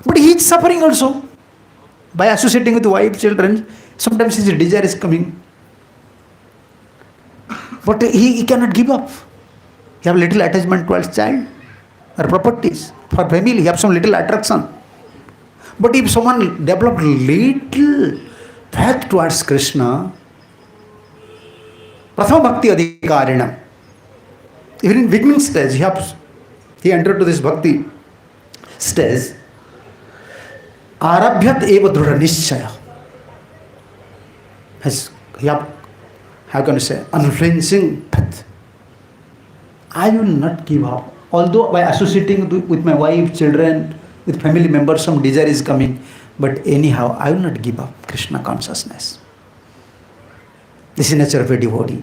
But he is suffering also. By associating with wife, children, sometimes his desire is coming. But he cannot give up. He have little attachment towards child or properties. For family, he have some little attraction. But if someone develop little faith towards Krishna, Prathama Bhakti Adhikarinam, even in beginning stage, he entered to this bhakti stage. Arabhyat eva drudha nishchaya. How can I say, unflinching faith. I will not give up. Although by associating with my wife, children, with family members, some desire is coming. But anyhow, I will not give up Krishna consciousness. This is nature of a devotee.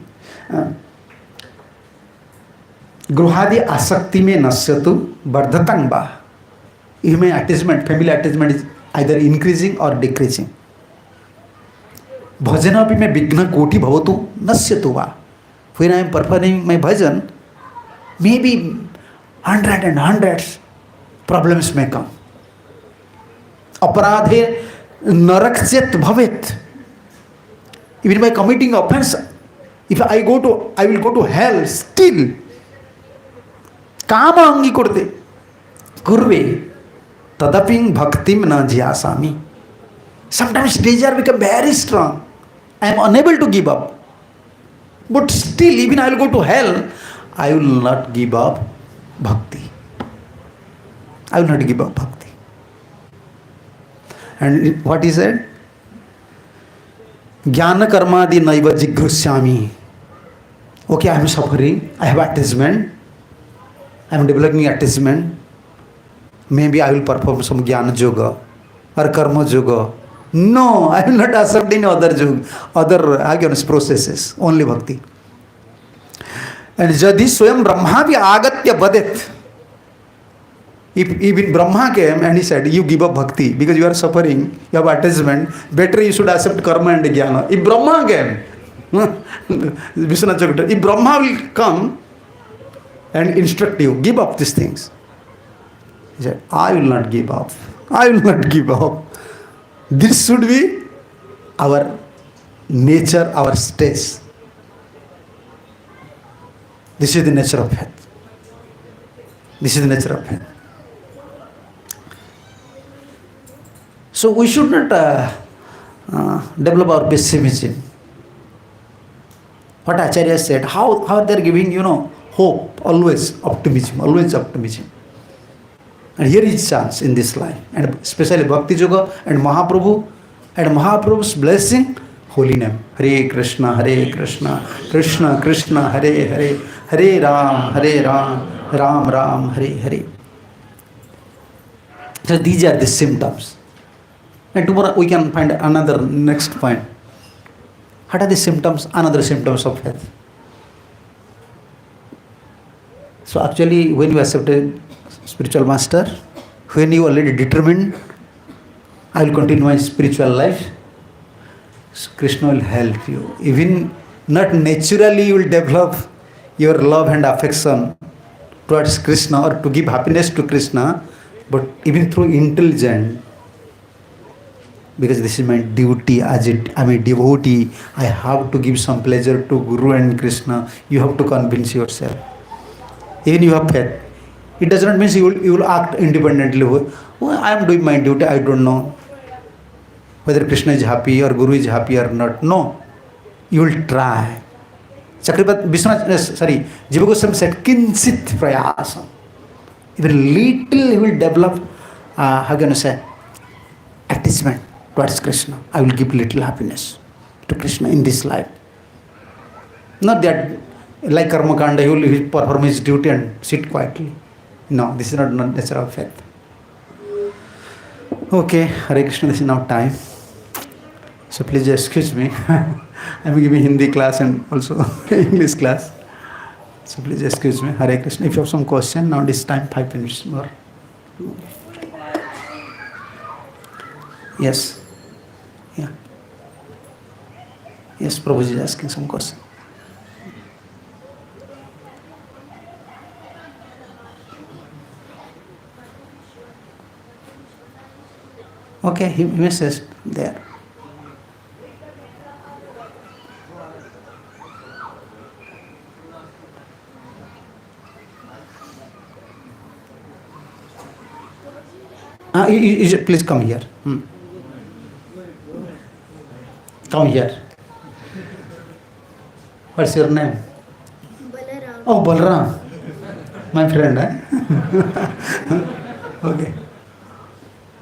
Gruhadi asakti me nasyatu bardhatang ba. If my attachment, family attachment is either increasing or decreasing. Bhajanapi me vigna koti bhavatu nasyatu va. When I am performing my bhajan, maybe hundreds problems may come. Aparadhe narakchet bhavet. Even by committing offense, if I will go to hell still. Kama angi korte. Kurve. Tadaping bhaktim na jyasami. Sometimes desire become very strong. I am unable to give up. But still, even I will go to hell, I will not give up bhakti. I will not give up bhakti. And what he said? Jnana karmadi naiva jighrusyami. Okay, I am suffering. I have attachment. I am developing attachment. Maybe I will perform some jnana yoga or karma yoga. No, I will not accept any other yoga, other processes. Only bhakti. And jadi swayam Brahma bhi agatya vadet. If even Brahma came and he said, you give up bhakti because you are suffering, you have attachment, better you should accept karma and jnana. If Brahma came, if Brahma will come and instruct you, give up these things. He said, I will not give up. I will not give up. This should be our nature, our stage. This is the nature of faith. This is the nature of faith. So we should not develop our pessimism. What Acharya said, how they are giving, hope, always optimism. And here is chance in this life. And especially Bhakti Yoga and Mahaprabhu's blessing, holy name. Hare Krishna, Krishna Krishna, Hare Hare, Hare Ram, Ram Ram, Hare Hare. So these are the symptoms. And tomorrow we can find another next point. What are the symptoms? Another symptoms of faith. So actually, when you accepted spiritual master, when you already determined, I will continue my spiritual life, Krishna will help you. Even not naturally you will develop your love and affection towards Krishna or to give happiness to Krishna, but even through intelligence. Because this is my duty as I'm a devotee, I have to give some pleasure to Guru and Krishna. You have to convince yourself. Even you have faith. It does not mean you will act independently. Oh, I am doing my duty, I don't know whether Krishna is happy or Guru is happy or not. No, you will try. Chakrapat Vishwanath, sorry, Jiva Goswami said, Kinsit prayasam. Even little he will develop, how can I say, attachment towards Krishna. I will give little happiness to Krishna in this life. Not that like Karmakanda, he will perform his duty and sit quietly. No, this is not nature of faith. Okay, Hare Krishna, this is now time. So please excuse me. I'm giving Hindi class and also English class. So please excuse me. Hare Krishna. If you have some question, now this time 5 minutes more. Yes. Yeah. Yes, Prabhuji is asking some question. Okay, he says there. Please come here. Come here. What's your name? Balaram. Oh, Balaram. My friend, eh? Okay.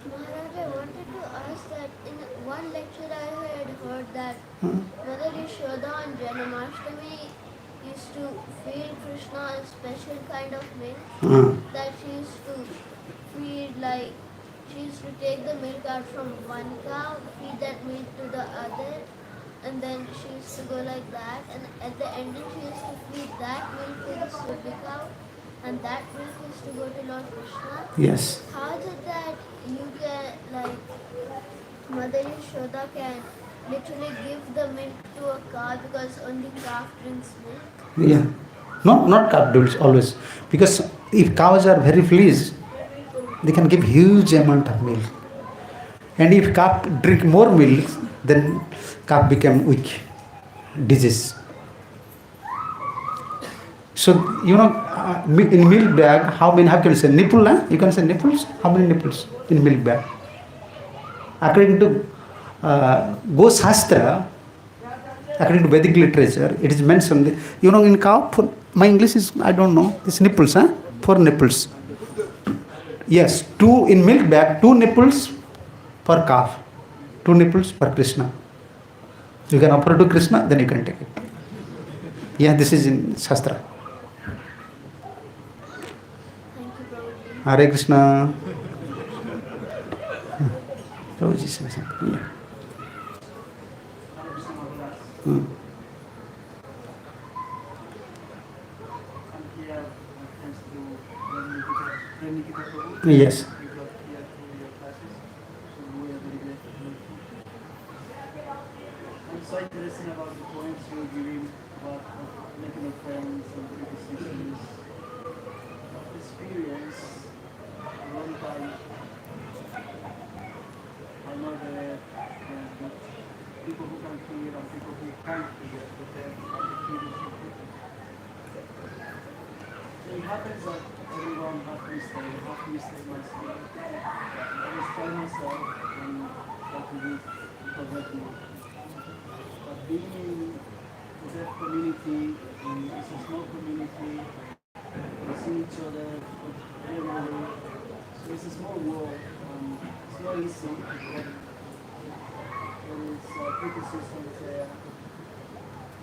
Maharaj, I wanted to ask that in one lecture I had heard that Mother Yashoda on Janmashtami used to feed Krishna a special kind of milk that she used to feed, like she used to take the milk out from one cow, feed that milk to the other, and then she used to go like that, and at the ending she used to feed that milk to the Subhi cow, and that milk used to go to Lord Krishna. Yes. How is it that you can, like, Mother Yashoda can literally give the milk to a cow because only calf drinks milk? Yeah. No, not calf drinks always. Because if cows are very pleased, they can give huge amount of milk. And if calf drink more milk, then calf become weak, disease. So, you know, in milk bag, how can you say nipple? You can say nipples? How many nipples in milk bag? According to Go Shastra, according to Vedic literature, it is mentioned, you know, in cow, my English is, I don't know, it's nipples, 4 nipples. Yes, 2 in milk bag, 2 nipples per calf, 2 nipples per Krishna. You can offer to Krishna, then you can take it. Yeah, this is in Shastra. Thank you, Prabhuji. Hare Krishna. Prabhuji says something. Yeah. Yes. I'm so interested about the points you're giving about making a friends and criticisms. Experience a long time. I know that people who can hear and people who can't hear, but they're it happens that everyone has mistakes myself. I just tell myself and what to do correctly. But being in that community, it's a small community, we see each other regularly. So it's a small world. It's not easy when it's criticism there.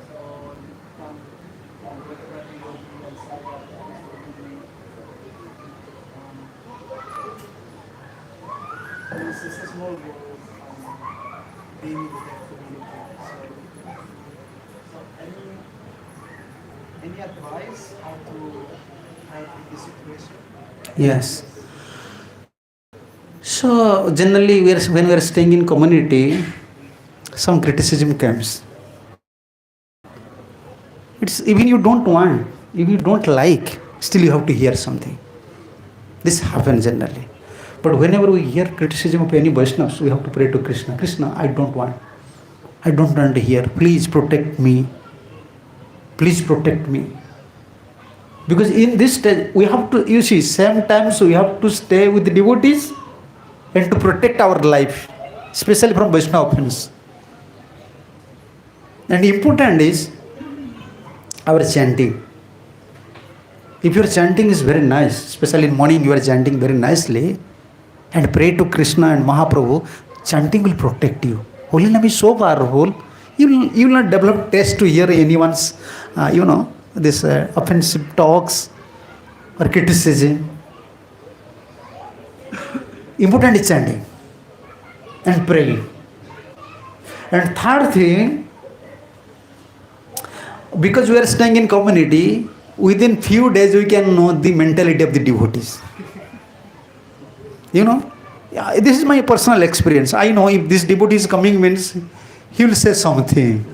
So you can't get ready to be outside. It's a small world, being in that community. So any advice how to help in this situation? Yes. So generally, when we are staying in community, some criticism comes. It's even you don't want, if you don't like, still you have to hear something. This happens generally. But whenever we hear criticism of any Vaishnavas, we have to pray to Krishna. Krishna, I don't want to hear. Please protect me. Please protect me. Because in this stage, we have to, you see, same times we have to stay with the devotees and to protect our life, especially from Vaishnava offense. And important is our chanting. If your chanting is very nice, especially in morning you are chanting very nicely, and pray to Krishna and Mahaprabhu, chanting will protect you. Holy name is so powerful, you will not develop taste to hear anyone's, this offensive talks or criticism. Important is chanting and praying. And third thing, because we are staying in community, within few days we can know the mentality of the devotees. Yeah, this is my personal experience. I know if this devotee is coming means he will say something.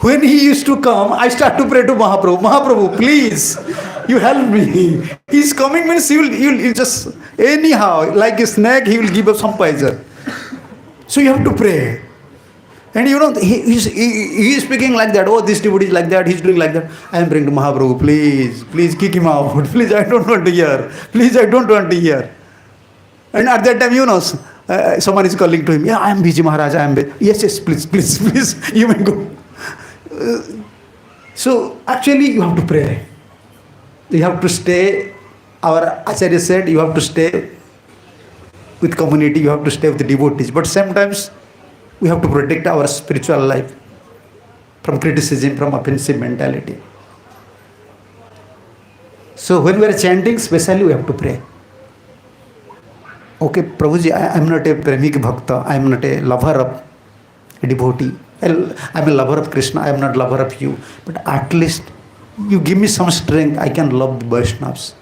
When he used to come, I start to pray to Mahaprabhu. Mahaprabhu, please, you help me. He's coming means he'll just, anyhow, like a snake, he will give us some poison. So you have to pray. And he is speaking like that. Oh, this devotee is like that, he's doing like that. I am praying to Mahaprabhu, please kick him out. Please, I don't want to hear. Please, I don't want to hear. And at that time, someone is calling to him. Yeah, I am busy, Maharaja, I am busy. Yes, please, you may go. So, actually, you have to pray. You have to stay, our Acharya said, you have to stay with community, you have to stay with the devotees. But sometimes, we have to protect our spiritual life from criticism, from offensive mentality. So, when we are chanting, especially we have to pray. Okay, Prabhuji, I am not a premik bhakta, I am not a lover of a devotee. I am a lover of Krishna, I am not lover of you. But at least you give me some strength, I can love the Vaishnavas.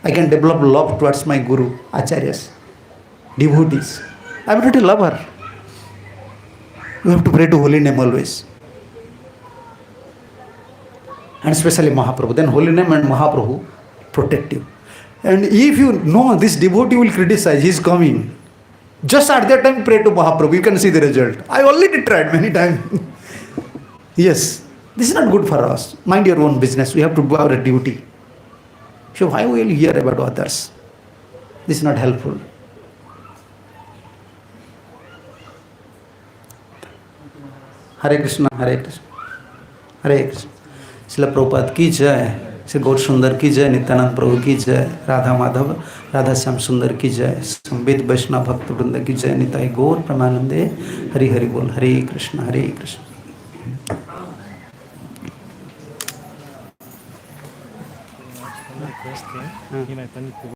I can develop love towards my Guru, Acharyas, devotees. I am not a lover. You have to pray to holy name always. And especially Mahaprabhu. Then holy name and Mahaprabhu protect you. And if you know this devotee will criticize, he is coming, just at that time pray to Mahaprabhu, you can see the result. I already tried many times. Yes, this is not good for us. Mind your own business. We have to do our duty. So why will you hear about others? This is not helpful. Hare Krishna, Hare Krishna, Hare Krishna. Srila Prabhupada ki jai. Shri Gaur सुंदर की जय, नित्यानंद प्रभु की जय, राधा माधव राधा श्याम सुंदर की जय, संवेद वैष्णव भक्त वृंद की जय, निताई गौर प्रेमानंदे, हरि हरि बोल, हरे कृष्ण हरे कृष्ण.